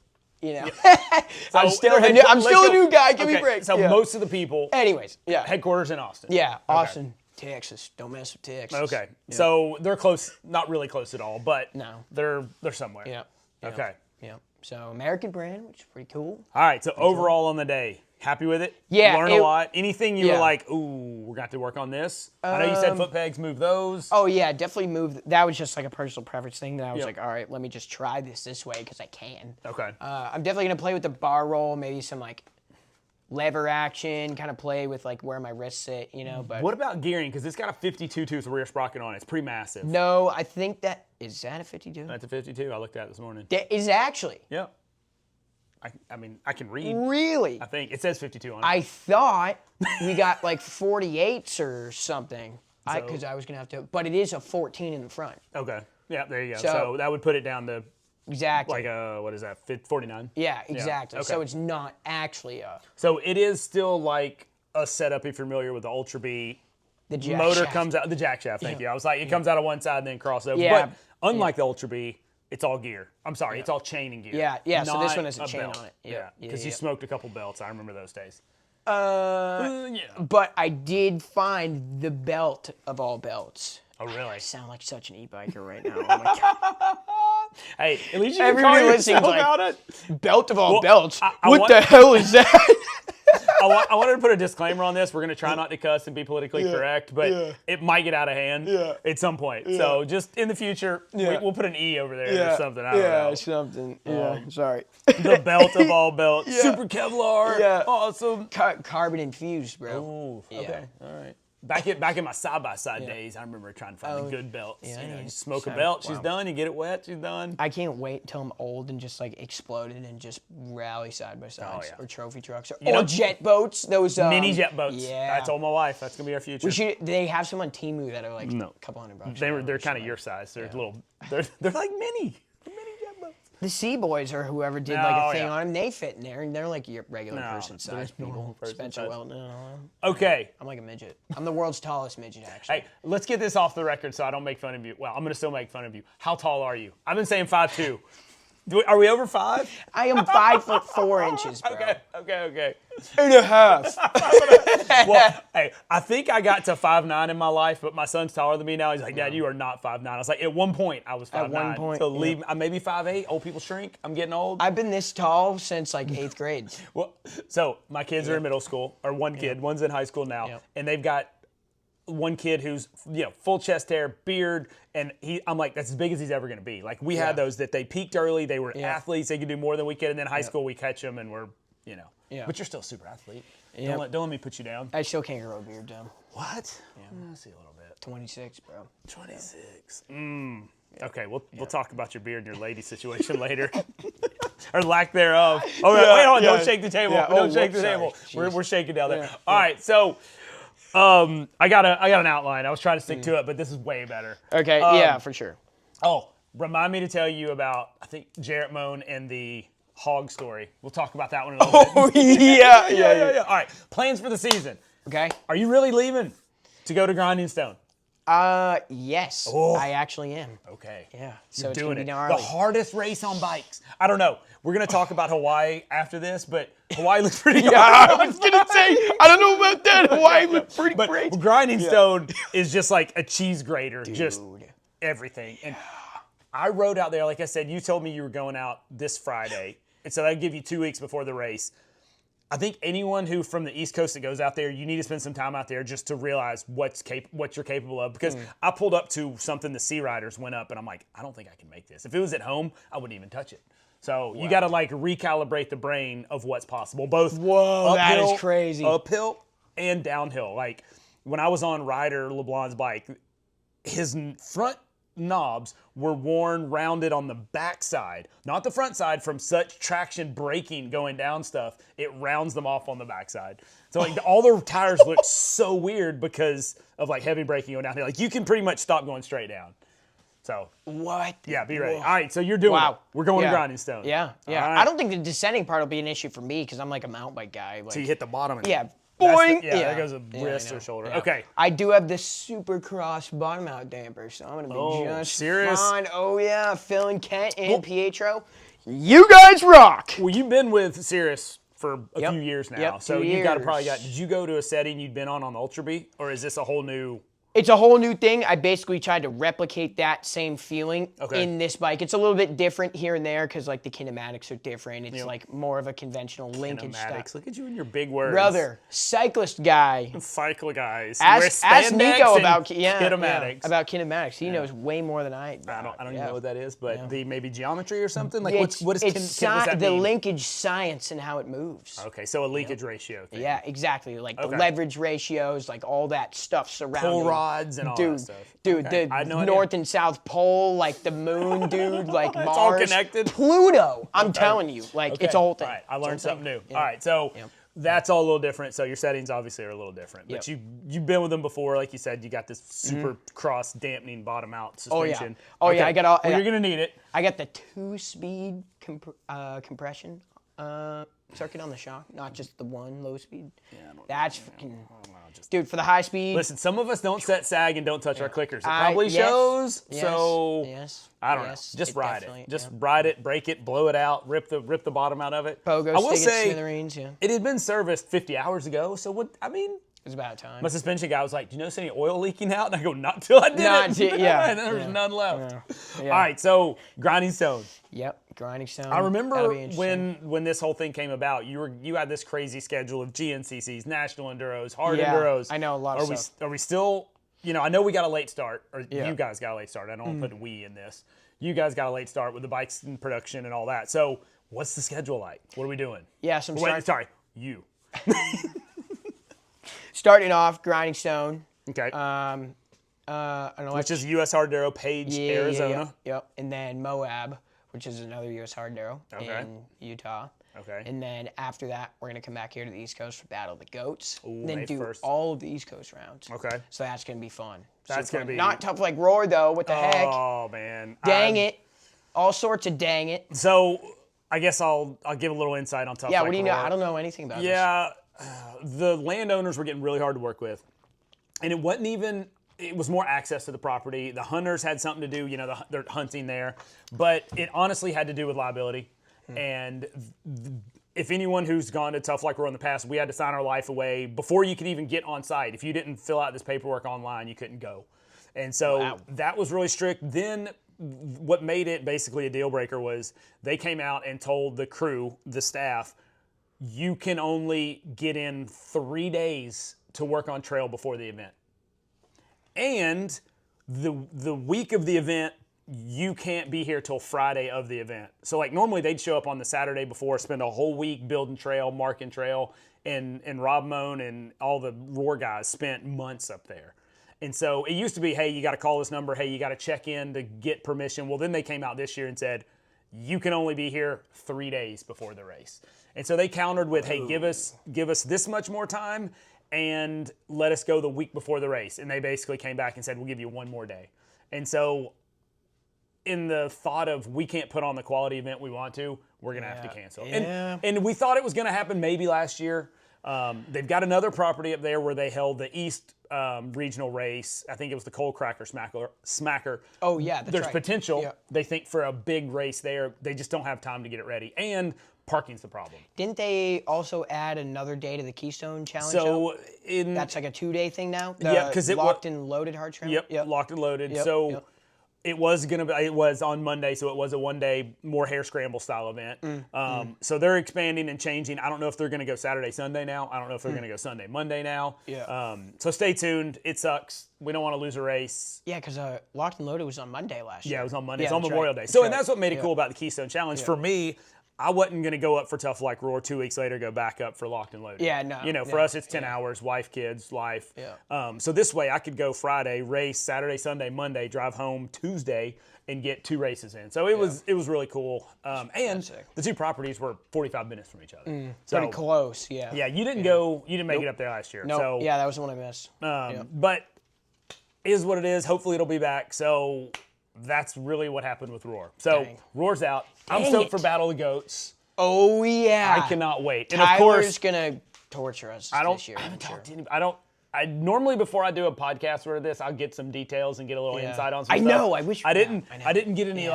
be I'm still a new guy. Give me a break. So most of the people. Anyways, headquarters in Austin. Yeah, Austin, Texas. Don't mess with Texas. Okay, so they're close, not really close at all, but no, they're somewhere. Yeah. Okay. Yeah. So American brand, which is pretty cool. All right, so overall on the day, happy with it? Yeah, Learned a lot. Anything you were yeah. like, ooh, we're going to have to work on this? I know you said foot pegs, move those. Oh, yeah, definitely moved. That was just like a personal preference thing that I was Yep. like, all right, let me just try this way because I can. Okay. I'm definitely going to play with the bar roll, maybe some like lever action, kind of play with like where my wrists sit, you know. But What about gearing? Because it's got a 52-tooth rear sprocket on it. It's pretty massive. no, I think is that a 52? That's a 52. I looked at it this morning. That is actually. Yep. I mean, I can read. Really? I think it says 52 on it. I thought we got like 48s or something. So- Because I was going to have to, but it is a 14 in the front. Okay. Yeah, there you go. So- So that would put it down to Exactly. like what is that? 49. Yeah, exactly. okay. So it's not actually So it is still like a setup if you're familiar with the Ultra B. the jack Motor shaft. comes out the jack shaft. Thank you. I was like, it comes out of one side and then cross over. Yeah. But unlike the Ultra B, it's all gear. I'm sorry, it's all chain and gear. Yeah, so this not one has a chain belt. on it. Yeah, Yeah, because you smoked a couple belts. I remember those days. Yeah. But I did find the belt of all belts. Oh, really? I sound like such an e-biker right now. Oh my God. Hey, at least you Everybody can call listening's yourself like, out it. Belt of all Well, belts? I What want- the hell is that? I wanted to put a disclaimer on this. We're going to try not to cuss and be politically correct, but it might get out of hand at some point. So just in the future, we'll put an E over there or something. I don't know. something. Yeah, sorry. The belt of all belts. Super Kevlar. Yeah. Awesome. Carbon infused, bro. Ooh, Yeah. okay. All right. Back in my side-by-side days, I remember trying to find the good belts. yeah, you know, yeah. you smoke a So, belt, she's wow. done. You get it wet, she's done. I can't wait till I'm old and just like exploded and just rally side by side, yeah. or trophy trucks, or know- jet boats. Those Mini jet boats. Yeah, I told my wife that's gonna be our future. They have some on Temu that are like No. a couple $100. They're kind of your size. They're little. They're like mini. They're mini jet boats. The Sea Boys or whoever did like Oh, a thing yeah. on them. They fit in there, and they're like your regular No, person size they're normal people. person Spencer size. Welton. Okay. I'm like a midget. I'm the world's tallest midget, actually. Hey, let's get this off the record so I don't make fun of you. Well, I'm gonna still make fun of you. How tall are you? I've been saying 5'2". Are we over 5? I am 5'4", bro. Okay. 8.5. Well, hey, I think I got to 5'9" in my life, but my son's taller than me now. He's like, Dad, you are not 5'9". I was like, at one point, I was 5'9". At one point, So yeah. leave. I'm maybe 5'8". Old people shrink. I'm getting old. I've been this tall since like 8th grade. Well, so my kids are in middle school, or one kid, one's in high school now, Yep. and they've got one kid who's full chest hair, beard, and I'm like, that's as big as he's ever going to be. Like we had those that they peaked early, they were athletes, they could do more than we could, and then high school we catch them and we're, Yeah. but you're still a super athlete. Yep. Don't let me put you down. I still can't grow a beard, though. What? I see a little bit. 26, bro. 26. Okay, we'll talk about your beard and your lady situation later, or lack thereof. Oh, wait, hold on! Don't shake the table. Yeah. Don't Oh, shake the whoops, table. sorry. We're shaking down there. Yeah. All right, so I got an outline. I was trying to stick to it, but this is way better. Okay, yeah, for sure. Oh, remind me to tell you about I think Jarrett Moan and the hog story. We'll talk about that one in a little bit. Oh, yeah. All right, plans for the season. Okay. Are you really leaving to go to Grinding Stone? Yes, Oh. I actually am. Okay. Yeah, so it's Doing gonna it. be The gnarly. hardest race on bikes. I don't know. We're gonna talk about Hawaii after this, but Hawaii looks pretty Yeah, I was gonna say, I don't know about that. Hawaii was pretty But great. Grinding Stone is just like a cheese grater, just Dude. everything. And I rode out there, like I said, you told me you were going out this Friday, and so that'd give you 2 weeks before the race. I think anyone who from the East Coast that goes out there, you need to spend some time out there just to realize what you're capable of. Because I pulled up to something the Sea Riders went up, and I'm like, I don't think I can make this. If it was at home, I wouldn't even touch it. So you got to like recalibrate the brain of what's possible, both Whoa, that uphill, is crazy. uphill and downhill. Like when I was on Ryder LeBlanc's bike, his front knobs were worn rounded on the back side, not the front side, from such traction braking going down stuff. It rounds them off on the backside. So like all the tires look so weird because of like heavy braking going down here. Like you can pretty much stop going straight down. So What? yeah, be ready. Whoa. All right, so you're doing Wow. it. We're going Yeah. to Grinding Stone. Yeah. All right. I don't think the descending part will be an issue for me because I'm like a mountain bike guy. Like, So you hit the bottom. And yeah. that's Boing. the- there goes a wrist I know. or shoulder. Yeah. Okay. I do have this super cross bottom out damper, so I'm gonna be Oh, just serious? fine. Oh yeah, Phil and Kent and Pietro, you guys rock. Well, you've been with Cirrus for a Yep. few years now, Yep, so 2 you've got to probably years. Did you go to a setting you'd been on the Ultra B, or is this a whole new? It's a whole new thing. I basically tried to replicate that same feeling Okay. in this bike. It's a little bit different here and there because like the kinematics are different. It's like more of a conventional linkage Kinematics. stuff. Look at you and your big words. Brother, cyclist guy. Cycle guys. Wear Ask spandex Nico and about kinematics. about kinematics. He knows way more than I. I don't even yeah. know what that is, but the maybe geometry or something. Like Yeah, what does that the mean? linkage science and how it moves. Okay, so a leakage ratio thing. Yeah, exactly. Like the Okay. leverage ratios, like all that stuff surrounding. Pull rods and all that stuff. Dude, Okay. the I had no North idea. and South Pole, like the moon, dude, like Mars. all connected? Pluto. I'm telling you, like Okay. it's a whole thing. All right, I It's a learned whole something thing. new. Yeah. All right, so Yep. that's all a little different. So your settings obviously are a little different, but Yep. you've been with them before, like you said. You got this super cross dampening bottom out Oh, yeah. suspension. Oh, yeah, I got all- Well, yeah. you're gonna need it. I got the 2-speed compression circuit on the shock, not just the one low speed. Yeah, I don't That's freaking. just Dude, for the high speed. listen. Some of us don't set sag and don't touch our clickers. It I- probably yes, shows. yes, So yes, I don't yes, know. Just ride definitely, it. Just yeah. ride it, break it, blow it out, rip the bottom out of it. Pogo I will stick it say smithereens, yeah. it had been serviced 50 hours ago. So what? I mean. It's about time. My suspension guy was like, "Do you notice any oil leaking out?" And I go, "Not till I did Not it." till- yeah, and there was yeah, none left. Yeah. All right, so grinding stone. Yep, grinding stone. I That'll remember be interesting. when this whole thing came about. You had this crazy schedule of GNCCs, national enduros, hard Yeah, enduros. I know a lot of are stuff. Are we still? I know we got a late start, or Yeah. you guys got a late start. I don't want to put we in this. You guys got a late start with the bikes in production and all that. So what's the schedule like? What are we doing? Yeah, so I'm Wait, sorry, you. starting off grinding stone. Okay. An Which is U.S. Hard Enduro, Page, Arizona. Yep. And then Moab, which is another U.S. hard enduro Okay. in Utah. Okay. And then after that, we're gonna come back here to the East Coast for Battle of the Goats. Ooh, and then May do 1st. all of the East Coast rounds. Okay. So that's gonna be fun. That's Super gonna fun. be- Not tough like Roar though. What the heck? Oh man. Dang it. All sorts of dang it. So I guess I'll give a little insight on Tough Yeah. Like What do you know? Roar. I don't know anything about this. Yeah, the landowners were getting really hard to work with, and it wasn't even. It was more access to the property. The hunters had something to do. They're hunting there, but it honestly had to do with liability. And if anyone who's gone to Tough Like Roar in the past, we had to sign our life away before you could even get on site. If you didn't fill out this paperwork online, you couldn't go. And so Wow. that was really strict. Then what made it basically a deal breaker was they came out and told the crew, the staff, you can only get in 3 days to work on trail before the event. And the week of the event, you can't be here till Friday of the event. So like normally they'd show up on the Saturday before, spend a whole week building trail, marking trail, and Rob Moan and all the Roar guys spent months up there. And so it used to be, hey, you got to call this number. Hey, you got to check in to get permission. Well, then they came out this year and said, you can only be here 3 days before the race. And so they countered with, hey, give us this much more time and let us go the week before the race. And they basically came back and said, we'll give you one more day. And so in the thought of we can't put on the quality event we want to, we're going to have to cancel. Yeah. And we thought it was going to happen maybe last year. They've got another property up there where they held the East regional race. I think it was the Coal Cracker Smacker. Oh yeah, that's There's right. potential, Yeah. they think, for a big race there. They just don't have time to get it ready. And parking's the problem. Didn't they also add another day to the Keystone Challenge? So up? in That's like a 2-day thing now. Yeah, 'cause it locked and loaded hard trail. Yep, locked and loaded. Yep, So yep. it was on Monday, so it was a 1 day more hair scramble style event. So they're expanding and changing. I don't know if they're going to go Saturday, Sunday now. I don't know if they're going to go Sunday, Monday now. Yeah. So stay tuned. It sucks. We don't want to lose a race. Yeah, because Locked and Loaded was on Monday last year. Yeah, it was on Monday. Yeah, It's on that's Memorial right. Day. So, and right. that's what made it Yeah. cool about the Keystone Challenge. For me, I wasn't going to go up for Tough Like Roar 2 weeks later, go back up for Locked and Loaded. Yeah, no, For no, us, it's 10 hours, wife, kids, life. Yeah. So this way, I could go Friday, race Saturday, Sunday, Monday, drive home Tuesday, and get 2 races in. So it was really cool. And sick. the 2 properties were 45 minutes from each other. Pretty close, yeah. Yeah, you didn't make it up there last year. No, So, yeah, that was the one I missed. But is what it is. Hopefully it'll be back. So that's really what happened with Roar. So Dang. Roar's out. I'm Dang stoked it. for Battle of the Goats. Oh yeah. I cannot wait. And Tyler's of course, gonna torture us this year. I haven't I'm talked sure. to anybody. I normally before I do a podcast or this, I'll get some details and get a little Yeah. insight on some I stuff. know, I wish- I didn't. yeah, I know. I didn't get any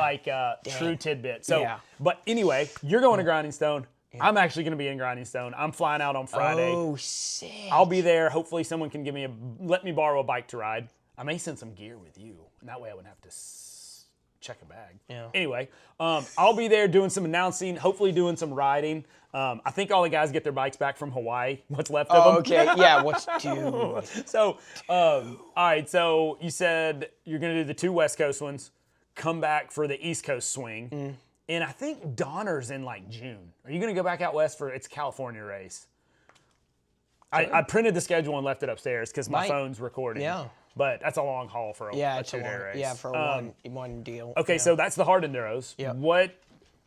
true tidbits. So, Yeah. but anyway, you're going to Grinding Stone. I'm actually going to be in Grinding Stone. I'm flying out on Friday. Oh, sick. I'll be there. Hopefully, someone can let me borrow a bike to ride. I may send some gear with you, and that way I wouldn't have to check a bag. Yeah. Anyway, I'll be there doing some announcing, hopefully doing some riding. I think all the guys get their bikes back from Hawaii, what's left of them. Okay, yeah, dude. So, all right, so you said you're going to do the 2 West Coast ones, come back for the East Coast swing, and I think Donner's in like June. Are you going to go back out west for its California race? I printed the schedule and left it upstairs because my phone's recording. Yeah. But that's a long haul for a 2-day race. Yeah, for a one deal. Okay, so that's the hard enduros. Yep. What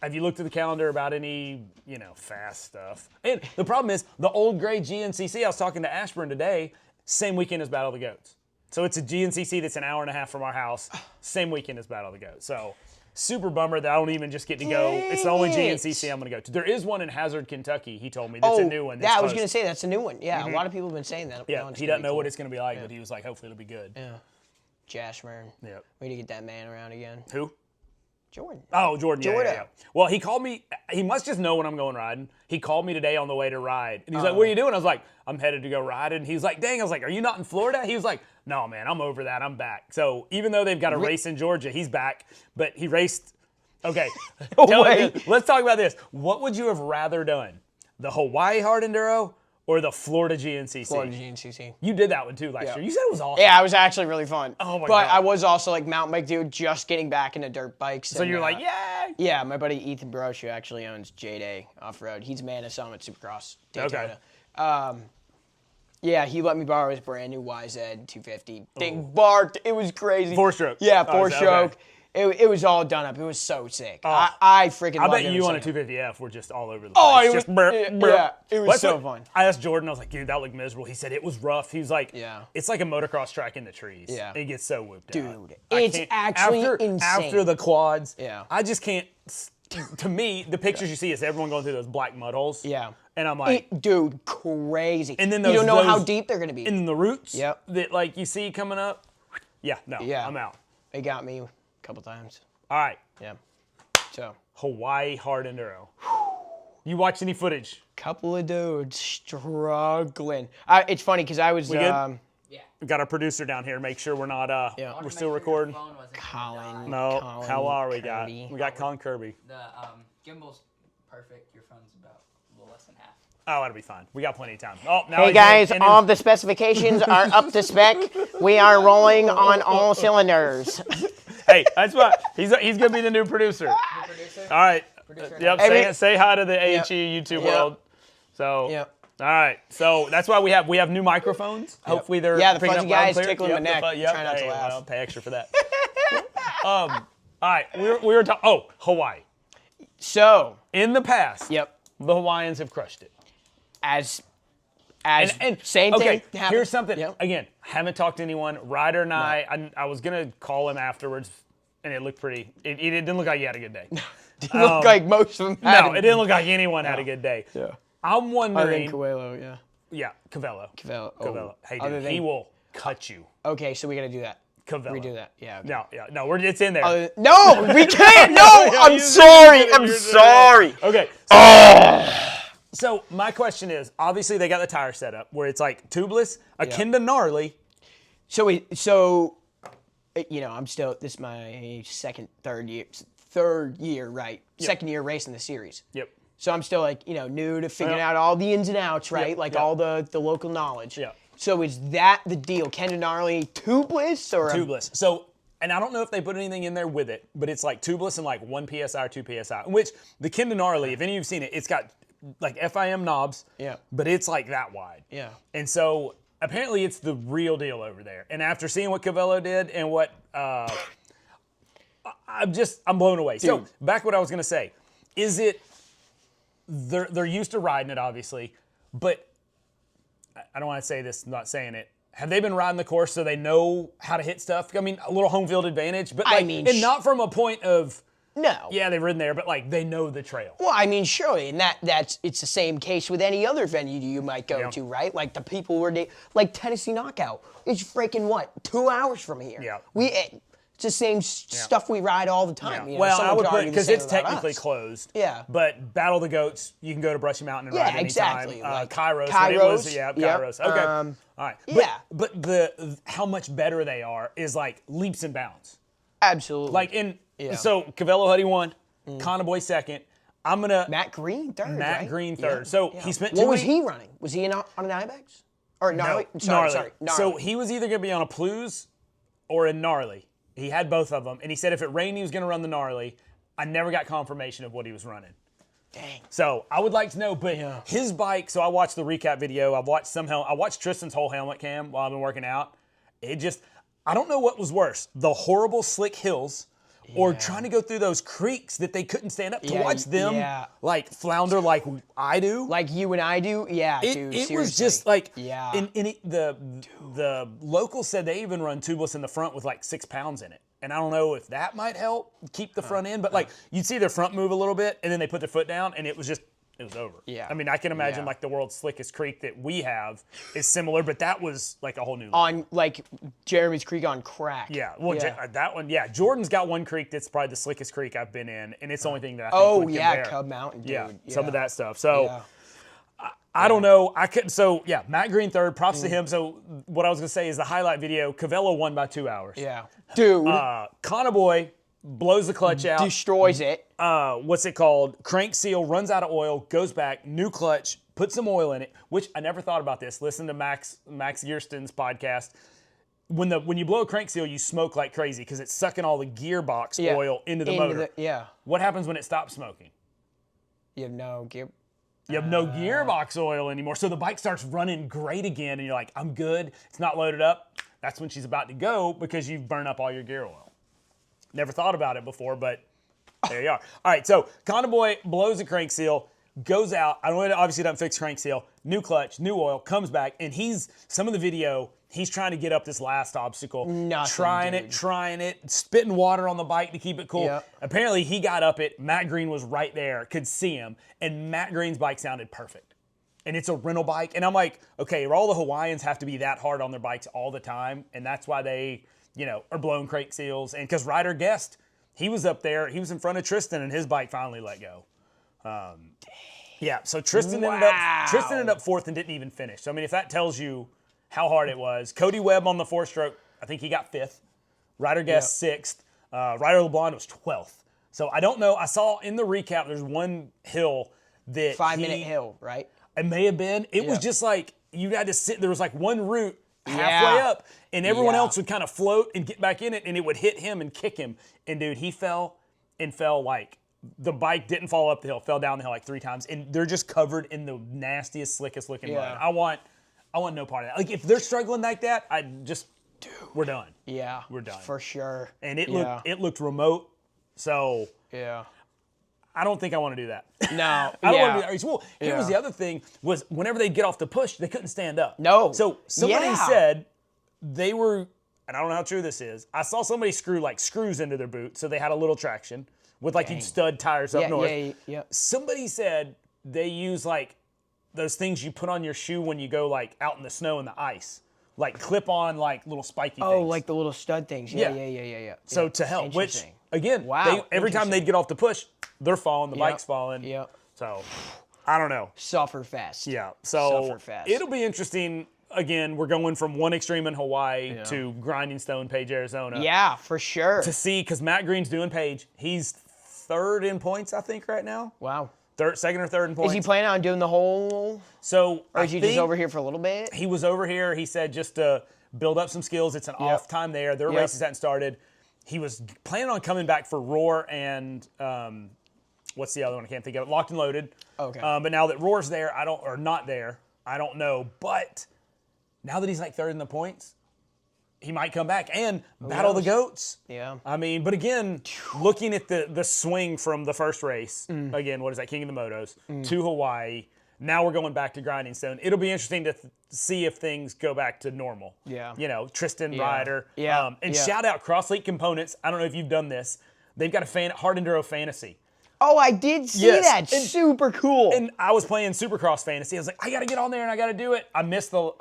have you looked at the calendar about any, fast stuff? And the problem is the old gray GNCC. I was talking to Ashburn today. Same weekend as Battle of the Goats. So it's a GNCC that's an hour and a half from our house. Same weekend as Battle of the Goats. So super bummer that I don't even just get to go. It's the only GNCC I'm going to go to. There is one in Hazard, Kentucky. He told me that's a new one. Yeah, I was going to say that's a new one. Yeah, a lot of people have been saying that. Yeah, he doesn't know what it's going to be like, but he was like, hopefully it'll be good. Yeah. Jashburn. Yep. We need to get that man around again. Who? Jordan. Oh, Jordan. Jordan. Yeah. Well, he called me. He must just know when I'm going riding. He called me today on the way to ride. And he's like, what are you doing? I was like, I'm headed to go riding. And he was like, dang. I was like, are you not in Florida? He was like, no, man, I'm over that. I'm back. So even though they've got a race in Georgia, he's back. But he raced. Okay. Let's talk about this. What would you have rather done? The Hawaii Hard Enduro or the Florida GNCC? Florida GNCC. You did that one too last year. You said it was awesome. Yeah, it was actually really fun. Oh my But God. I was also like mountain bike dude, just getting back into dirt bikes. So you're like, yay! Yeah, my buddy Ethan Brosh, who actually owns J-Day Off-Road. He's a man of Summit Supercross Daytona. Okay. Yeah, he let me borrow his brand new YZ 250. Thing barked. It was crazy. 4-stroke. Yeah, Oh, 4-stroke. okay. It was all done up. It was so sick. I freaking I loved bet it. you on a 250F were just all over the place. Oh, it just was, yeah, it was so fun. I asked Jordan, I was like, dude, that looked miserable. He said it was rough. He was like, Yeah. it's like a motocross track in the trees. Yeah. It gets so whooped out. Dude, it's actually insane. After the quads, Yeah. I just can't, to me, the pictures you see is everyone going through those black mud holes. Yeah. And I'm like, Dude, crazy. and then you don't know how those- deep they're going to be. and then the roots Yep. that like you see coming up. Yeah, no, Yeah. I'm out. They got me a couple times. All right, Yeah. So, Hawaii Hard Enduro. You watch any footage? couple of dudes struggling. It's funny because I was We good? Yeah. We got our producer down here. Make sure we're not. Yeah. We're still recording. Colin. No, Colin how are we? Kirby. We got Colin Kirby. The gimbal's perfect. Your phone's about a little less than half. Oh, that'll be fine. We got plenty of time. Oh, now Hey he's guys, in all of the specifications are up to spec. We are rolling on all cylinders. Hey, that's what he's gonna be the new producer. New producer? All right. Producer. Yep. Say hi to the AHE YouTube Yep. world. So. Yep. All right. So that's why we have new microphones. Hopefully they're Yeah, the picking fuzzy up loud and guy's clear. tickling Yep, my neck. Yep. Try not to Hey, laugh. well, pay extra for that. All right. We were talking. Oh, Hawaii. So, In the past, yep, the Hawaiians have crushed it. as And same okay, thing happened. here's something. Yep. Again, haven't talked to anyone. Ryder and I was gonna call him afterwards, and it looked pretty. It didn't look like he had a good day. Didn't look like most of them had No, it didn't look like anyone had a good day. Yeah. I'm Other wondering. than Coelho, yeah. Yeah, Cavello. Cavello. Cavello. Hey, Other dude, than- he will cut you. Okay, so we got to do that. Cavello. Redo that. Yeah. Okay. No, it's in there. No, we can't. No, I'm you sorry. said it, I'm you said it. sorry. Okay. So my question is, obviously they got the tire set up where it's like tubeless, akin to gnarly. So, I'm still, this is my third year, right? Yep. Second year racing the series. Yep. So I'm still like, new to figuring Yep. out all the ins and outs, right? Yep, Like yep. all the local knowledge. Yeah. So is that the deal? Ken Gnarly tubeless or? Tubeless. So, and I don't know if they put anything in there with it, but it's like tubeless and like 1 PSI or 2 PSI, which the Ken Gnarly, if any of you have seen it, it's got like FIM knobs, Yeah. but it's like that wide. Yeah. And so apparently it's the real deal over there. And after seeing what Cavello did and what, I'm blown away. So back what I was going to say, is it, they're used to riding it obviously, but I don't want to say this, not saying it. Have they been riding the course so they know how to hit stuff? I mean, a little home field advantage, but like, and not from a point of, No. yeah, they've ridden there, but like they know the trail. Well, I mean, surely, and it's the same case with any other venue you might go to, right? Like the people like Tennessee Knockout is freaking what, 2 hours from here. Yeah. It's the same stuff we ride all the time. Yeah. You know, Well, I someone would could put argue the because same it's about technically us. closed. Yeah. But Battle of the Goats, you can go to Brushy Mountain and Yeah, ride anytime. exactly. Like Kairos. Kairos, yep. Kairos. Okay. All right. yeah. But the how much better they are is like leaps and bounds. Absolutely. Like so Cavello Huddy won, Conaboy second. I'm gonna Matt Green third. Right? Green third. Yeah. So Yeah. he spent. What was he running? Was he on an Ibex? Or gnarly? Gnarly. Sorry. So he was either gonna be on a Plews or a gnarly. He had both of them, and he said if it rained, he was gonna run the gnarly. I never got confirmation of what he was running. Dang. So I would like to know, but his bike. So I watched the recap video. I watched Tristan's whole helmet cam while I've been working out. I don't know what was worse: the horrible slick hills, or trying to go through those creeks that they couldn't stand up. To watch them like flounder like I do, like you and I do. Yeah, dude. It seriously. was just like the locals said they even run tubeless in the front with like 6 pounds in it. And I don't know if that might help keep the front in, but like you'd see their front move a little bit and then they put their foot down and it was over. Yeah. I mean, I can imagine like the world's slickest creek that we have is similar, but that was like a whole new level. on like Jeremy's Creek on crack. Yeah, well, that one, Jordan's got one creek that's probably the slickest creek I've been in, and it's the only thing that I think would compare. Cub Mountain, dude. Yeah, some of that stuff. So I don't know. I couldn't. So Matt Green third. Props to him. So what I was gonna say is the highlight video. Cavello won by 2 hours. Yeah, dude. Conaboy blows the clutch out. Destroys it. What's it called? Crank seal, runs out of oil, goes back, new clutch, put some oil in it, which I never thought about this. Listen to Max Yearston's podcast. When you blow a crank seal, you smoke like crazy because it's sucking all the gearbox oil into the motor. What happens when it stops smoking? You have no gear. You have no gearbox oil anymore. So the bike starts running great again, and you're like, I'm good. It's not loaded up. That's when she's about to go because you've burned up all your gear oil. Never thought about it before, but there you are. All right, so Conaboy blows a crank seal, goes out. I don't know, obviously doesn't fix crank seal. New clutch, new oil, comes back, and some of the video, he's trying to get up this last obstacle. Trying it, spitting water on the bike to keep it cool. Yep. Apparently, he got up it. Matt Green was right there, could see him, and Matt Green's bike sounded perfect. And it's a rental bike. And I'm like, okay, all the Hawaiians have to be that hard on their bikes all the time, and that's why they, are blowing crank seals. And because Ryder Guest, he was up there, he was in front of Tristan, and his bike finally let go. So Tristan ended up fourth and didn't even finish. So I mean, if that tells you how hard it was. Cody Webb on the 4-stroke, I think he got 5th. Ryder Guest 6th. Ryder LeBlond was 12th. So I don't know. I saw in the recap there's one hill that 5-minute hill, right? It may have been. It was just like you had to sit. There was like one route halfway up, and everyone else would kind of float and get back in it, and it would hit him and kick him. And dude, he fell like the bike didn't fall up the hill, fell down the hill like 3 times, and they're just covered in the nastiest, slickest looking mud. I want no part of that. Like if they're struggling like that, we're done. Yeah, we're done for sure. And it looked remote, so I don't think I want to do that. No, I don't want to do that. Well, here was the other thing: was whenever they'd get off the push, they couldn't stand up. No. So somebody said they were, and I don't know how true this is. I saw somebody screw like screws into their boot, so they had a little traction with like you'd stud tires up north. Yeah. Somebody said they use like those things you put on your shoe when you go like out in the snow and the ice, like clip on like little spiky things. Oh, like the little stud things. Yeah. So to help, which again, wow, every time they'd get off the push, they're falling, the bike's falling. Yep. So I don't know. Suffer fast. Yeah. So Suffer fast. It'll be interesting. Again, we're going from one extreme in Hawaii to Grinding Stone Page, Arizona. Yeah, for sure. To see, because Matt Green's doing Page. He's 3rd in points, I think, right now. Wow. Second or third in points. Is he planning on doing the whole? So, or is he just over here for a little bit? He was over here. He said just to build up some skills. It's an off time there. Their races hadn't started. He was planning on coming back for Roar and what's the other one? I can't think of it. Locked and Loaded. Okay. But now that Roar's there, not there. I don't know. But now that he's like 3rd in the points, he might come back and battle the goats. Yeah. I mean, but again, looking at the swing from the first race, again, what is that, King of the Motos, to Hawaii, now we're going back to Grinding Stone. It'll be interesting to see if things go back to normal. Yeah. Tristan, Ryder. Yeah. And shout out Cross Link Components. I don't know if you've done this. They've got a Hard Enduro Fantasy. Oh, I did see Yes, that. and- Super cool. And I was playing Supercross Fantasy. I was like, I got to get on there and I got to do it. I missed the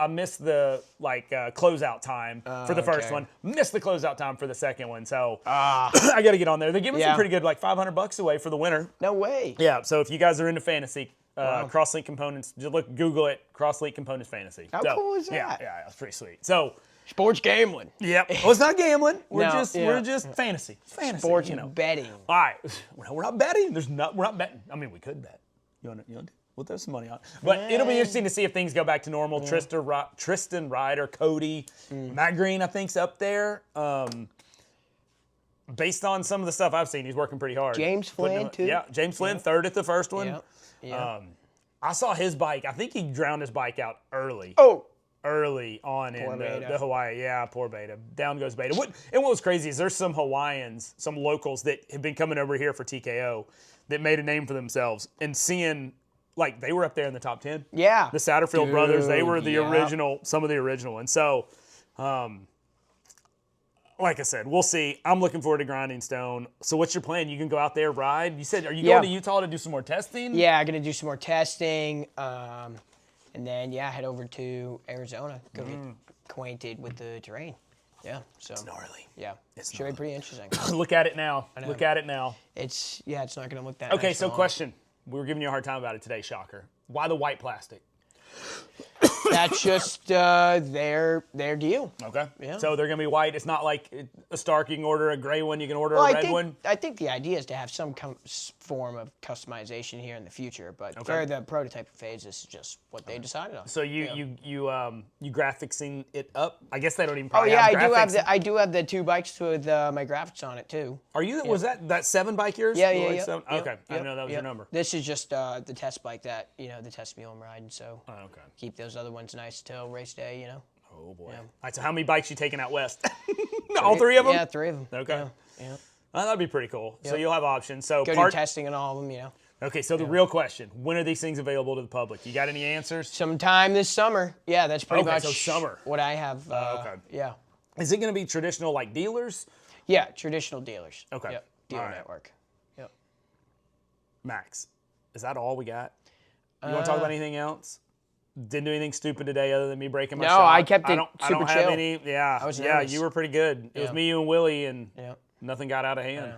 closeout time for the first okay. one. Missed the closeout time for the second one. So I got to get on there. They're giving some Yeah. pretty good, like $500 away for the winner. No way. Yeah. So if you guys are into fantasy, Crosslink Components, just Google it. Crosslink Components Fantasy. How So, cool is Yeah, that? yeah, it's pretty sweet. So. Sports gambling. Yep. Well, it's not gambling. We're No, just yeah. we're just fantasy. It's fantasy. Sports you know. betting. All right, we're not betting. We're not betting. I mean, we could bet. You want to? We'll throw some money on it. But it'll be interesting to see if things go back to normal. Yeah. Tristan Ryder, Cody, Matt Green, I think's up there. Based on some of the stuff I've seen, he's working pretty hard. James Flynn too. Yeah, James Flynn, third at the first one. Yeah. Yeah. I saw his bike. I think he drowned his bike out early. Oh. Early on in Beta. the Hawaii. Yeah, poor Beta. Down goes Beta. What was crazy is there's some Hawaiians, some locals that have been coming over here for TKO that made a name for themselves and seeing, like, they were up there in the top 10. Yeah. The Satterfield brothers, they were the yeah. original, some of the original ones. So, like I said, we'll see. I'm looking forward to Grinding Stone. So what's your plan? You can go out there, ride? You said, are you going to Utah to do some more testing? Yeah, I'm going to do some more testing. And then, head over to Arizona, go get acquainted with the terrain. Yeah, so. It's gnarly. Yeah, It's should be pretty interesting. Look at it now. know. Look at it now. It's not going to look that Okay, nice so for long. question. We were giving you a hard time about it today, shocker. Why the white plastic? That's just their deal. Okay. Yeah. So they're going to be white. It's not like a Stark, you can order a gray one, you can order Well, a red one. I think the idea is to have some form of customization here in the future, but for the prototype phase, this is just what they decided on. So you graphicsing it up? I guess they don't even Oh probably yeah, have I do have the 2 bikes with my graphics on it too. Are you? Was that 7 bike yours? Yeah, The yeah, like yeah. 7? Yep, Okay, I yep, know that was yep. your number. This is just the test bike that the test mule I'm riding. So Okay. keep those other ones nice till race day. Oh boy. Yeah. All right. So how many bikes you taking out west? All 3 of them? Yeah, 3 of them. Okay. Yeah. That'd be pretty cool. So Yep. you'll have options. So Go do testing on all of them. Okay. So the real question: when are these things available to the public? You got any answers? Sometime this summer. Yeah, that's pretty Okay, much so summer. what I have. Okay. Yeah. Is it going to be traditional like dealers? Yeah, traditional dealers. Okay. Yep. Dealer All right. network. Yep. Max, is that all we got? You want to talk about anything else? Didn't do anything stupid today other than me breaking my No, shot. I kept it I don't super have chill. any. Yeah, I was yeah, nervous. you were pretty good. It was Yeah. me, you, and Willie, and Yep. nothing got out of hand.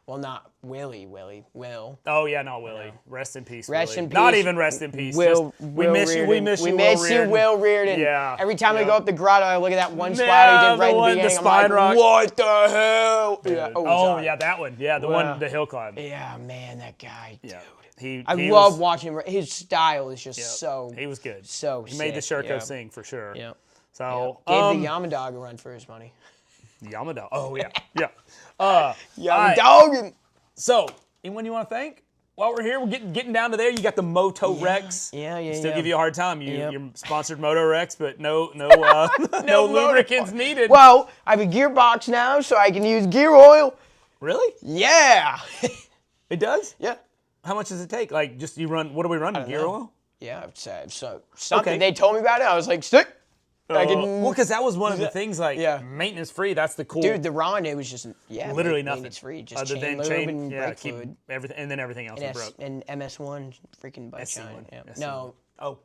Well, not Willie. Will. Oh yeah, not Willie. Rest in peace. Rest Willie. in Not peace, even rest in peace. Will. Just, we miss you. We miss you. We Will miss you, Reardon. Will Reardon. Yeah. Every time I yeah. go up the grotto, I look at that one spot Yeah, I did right the in the one, the beginning. spine I'm like, rock. what the hell? Yeah. Oh, Oh sorry. yeah, that one. Yeah, the Wow. one, the hill climb. Yeah, man, that guy, dude. Yeah. He I he love was, watching him. His style is just yeah, so. He was good. So He made the sick, Sherco yeah. sing for sure. Yeah. So Gave the Yamadog a run for his money. Yamada. Oh yeah, yeah. Yamadog. So, anyone you want to thank? While we're here, we're getting down to there. You got the Moto Rex. Yeah. Still give you a hard time. Yep. You're sponsored Moto Rex, but no lubricants needed. Well, I have a gearbox now, so I can use gear oil. Really? Yeah. It does? Yeah. How much does it take? Like, just you run? What do we run? Gear know. oil? Yeah, so something. Okay. They told me about it. I was like, stick. I can, Well, because that was one of the things. Like, Yeah. maintenance free. That's the cool. dude, the Ron, it was just literally nothing. It's free, just other chain than lube and brake keep fluid. everything, and then everything else was broke. And MS1 freaking bike SC1, shine. Yeah. SC1. No.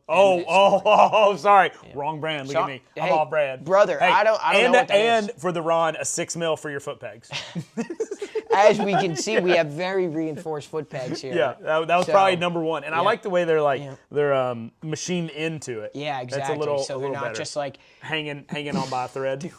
Oh, sorry. Wrong brand. Look at Sorry. me. I'm Hey, off brand. brother, I don't know what that and is. for the Ron, a 6 mil for your foot pegs. As we can see, we have very reinforced foot pegs here. Yeah, that was So, probably number one. And I yeah. like the way they're like Yeah. they're machined into it. Yeah, exactly. That's a little, so a they're little not better. just like, hanging on by a thread.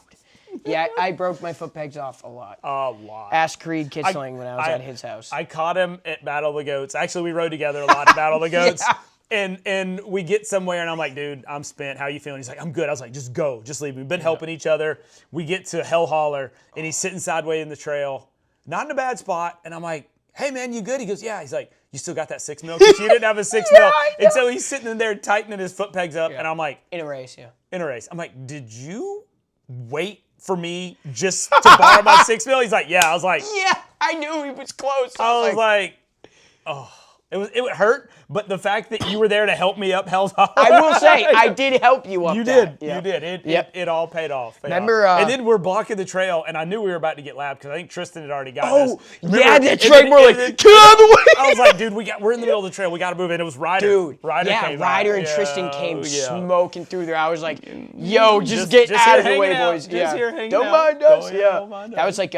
yeah, I broke my foot pegs off a lot. A lot. Ask Creed Kissling when I was at his house. I caught him at Battle of the Goats. Actually, we rode together a lot at Battle of the Goats. Yeah. And we get somewhere, and I'm like, dude, I'm spent. How you feeling? He's like, I'm good. I was like, just go. Just leave. We've been helping each other. We get to Hell Holler, and he's sitting sideways in the trail, not in a bad spot. And I'm like, hey, man, you good? He goes, yeah. He's like, you still got that 6 mil? Because you didn't have a 6 mil. I know. And so he's sitting in there tightening his foot pegs up, and I'm like, In a race, yeah. in a race. I'm like, did you wait for me just to borrow my 6 mil? He's like, yeah. I was like, Yeah, I knew he was close. I was like, oh. It would hurt, but the fact that you were there to help me up held off. I will say, I did help you up. You that. did. Yeah. You did. It all paid off. Remember, and then we're blocking the trail, and I knew we were about to get lapped because I think Tristan had already gotten us. Oh, Remember, yeah, that's and right. then- We're like, and then- get out of the way. I was like, dude, we're in the middle of the trail. We got to move in. It was Ryder. Dude, Ryder yeah, came Ryder out. and Tristan came Yeah. smoking through there. I was like, yo, just get just out here of the way, hanging out. boys. Just Yeah. here hanging Don't out. mind us. Don't mind That us. was like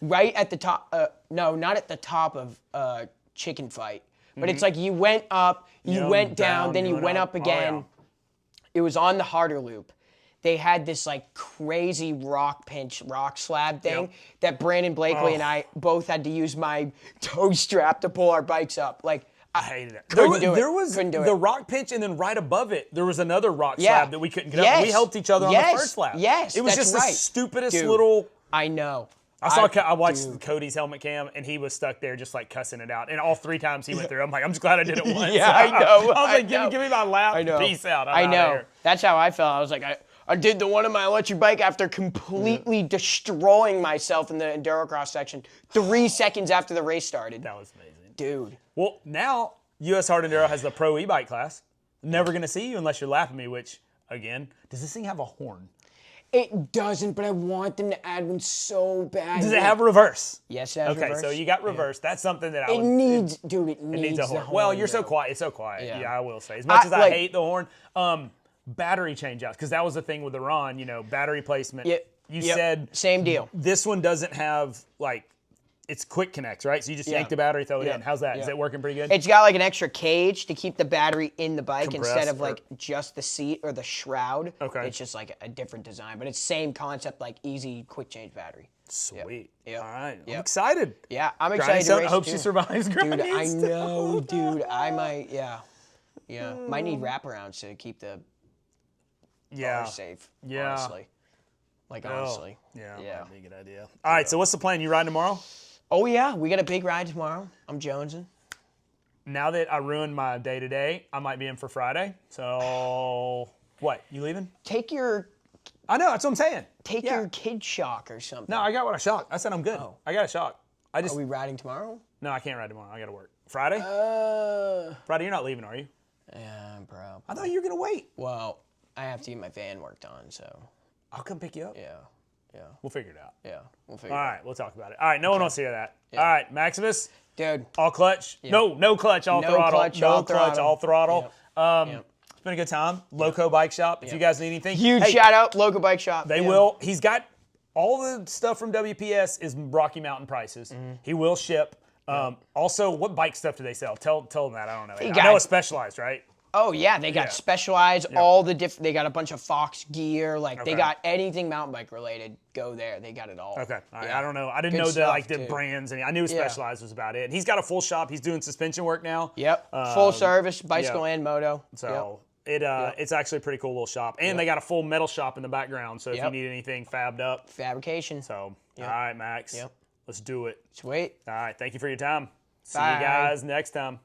right at the top. No, not at the top of Chicken Fight. But it's like you went up, you went down, then you went up again. Oh, yeah. It was on the harder loop. They had this like crazy rock slab thing that Brandon Blakely and I both had to use my toe strap to pull our bikes up. Like I hated it. Couldn't do it. There was Couldn't do the it. rock pinch, and then right above it, there was another rock Yeah. slab that we couldn't get up. Yes. We helped each other on Yes. the first lap. Yes, It was that's just right. the stupidest Dude. little... I know. I watched Cody's helmet cam, and he was stuck there just like cussing it out. And all 3 times he went through, I'm like, I'm just glad I did it once. Yeah, I know. I was I like, know. give me my lap. I know. Peace out. I'm I outta know. here. That's how I felt. I was like, I did the one on my electric bike after completely destroying myself in the enduro cross section 3 seconds after the race started. That was amazing. Dude. Well, now US Hard Enduro has the Pro e-bike class. Never going to see you unless you're lapping me, which, again, does this thing have a horn? It doesn't, but I want them to add one so bad. Does it have reverse? Yes, it has Okay, reverse. so you got reverse. That's something that I It would... needs, dude, it It needs needs a the horn. horn. Well, you're so though. quiet. It's so quiet. Yeah. Yeah, I will say. As much as I like- hate the horn, battery changeouts, because that was the thing with the Ron, battery placement. Yep. You Yep. said Same deal. this one doesn't have, like, it's quick connects, right? So you just yank the battery, throw it Yeah. in. How's that? Is Yeah. that working pretty good? It's got like an extra cage to keep the battery in the bike instead Compressed of like just the seat or the shroud. Okay. It's just like a different design, but it's same concept, like easy quick change battery. Sweet. Yep. All right. I'm Yep. excited. Yeah, I'm Granny excited to son, race I hope too. she survives. Dude, Granny I still. know, dude. I might, yeah. Might need wraparounds to keep the Yeah. bar safe. Yeah. Honestly. Like honestly. Yeah, Yeah. that'd be a good idea. All right, so what's the plan? You riding tomorrow? Oh yeah, we got a big ride tomorrow. I'm jonesing. Now that I ruined my day-to-day, I might be in for Friday. So, what? You leaving? Take your I know, that's what I'm saying. your kid shock or something. No, I got what I shot. I said I'm good. Oh. I got a shot. I just Are we riding tomorrow? No, I can't ride tomorrow. I got to work. Friday? Friday, you're not leaving, are you? Yeah, bro. I thought you were gonna wait. Well, I have to get my van worked on, so I'll come pick you up. yeah. We'll figure it out. Yeah. We'll figure All it out. right, we'll talk about it. All right, no one wants to hear that. All right, Maximus, Dude. all clutch. No clutch, all No throttle. clutch, no all clutch, throttle. all throttle. Yep. It's been a good time. LoCo Bike Shop. If you guys need anything, Huge hey, shout out, LoCo Bike Shop. They will. He's got all the stuff from WPS is Rocky Mountain prices. He will ship. Also, what bike stuff do they sell? Tell them that. I don't know. I got- know it's Specialized, right? Oh yeah, they got Specialized, all the different. They got a bunch of Fox gear. Like they Okay. got anything mountain bike related. Go there. They got it all. Okay. All right. Yeah. I don't know. I didn't Good know the stuff, the too. brands, and I knew Specialized was about it. And he's got a full shop. He's doing suspension work now. Yep. Full service, bicycle yeah. and moto. So it's actually a pretty cool little shop, and they got a full metal shop in the background. So if you Yep. need anything fabbed up, Fabrication. so all right, Max. Yep. Let's do it. Sweet. All right. Thank you for your time. See Bye. you guys next time.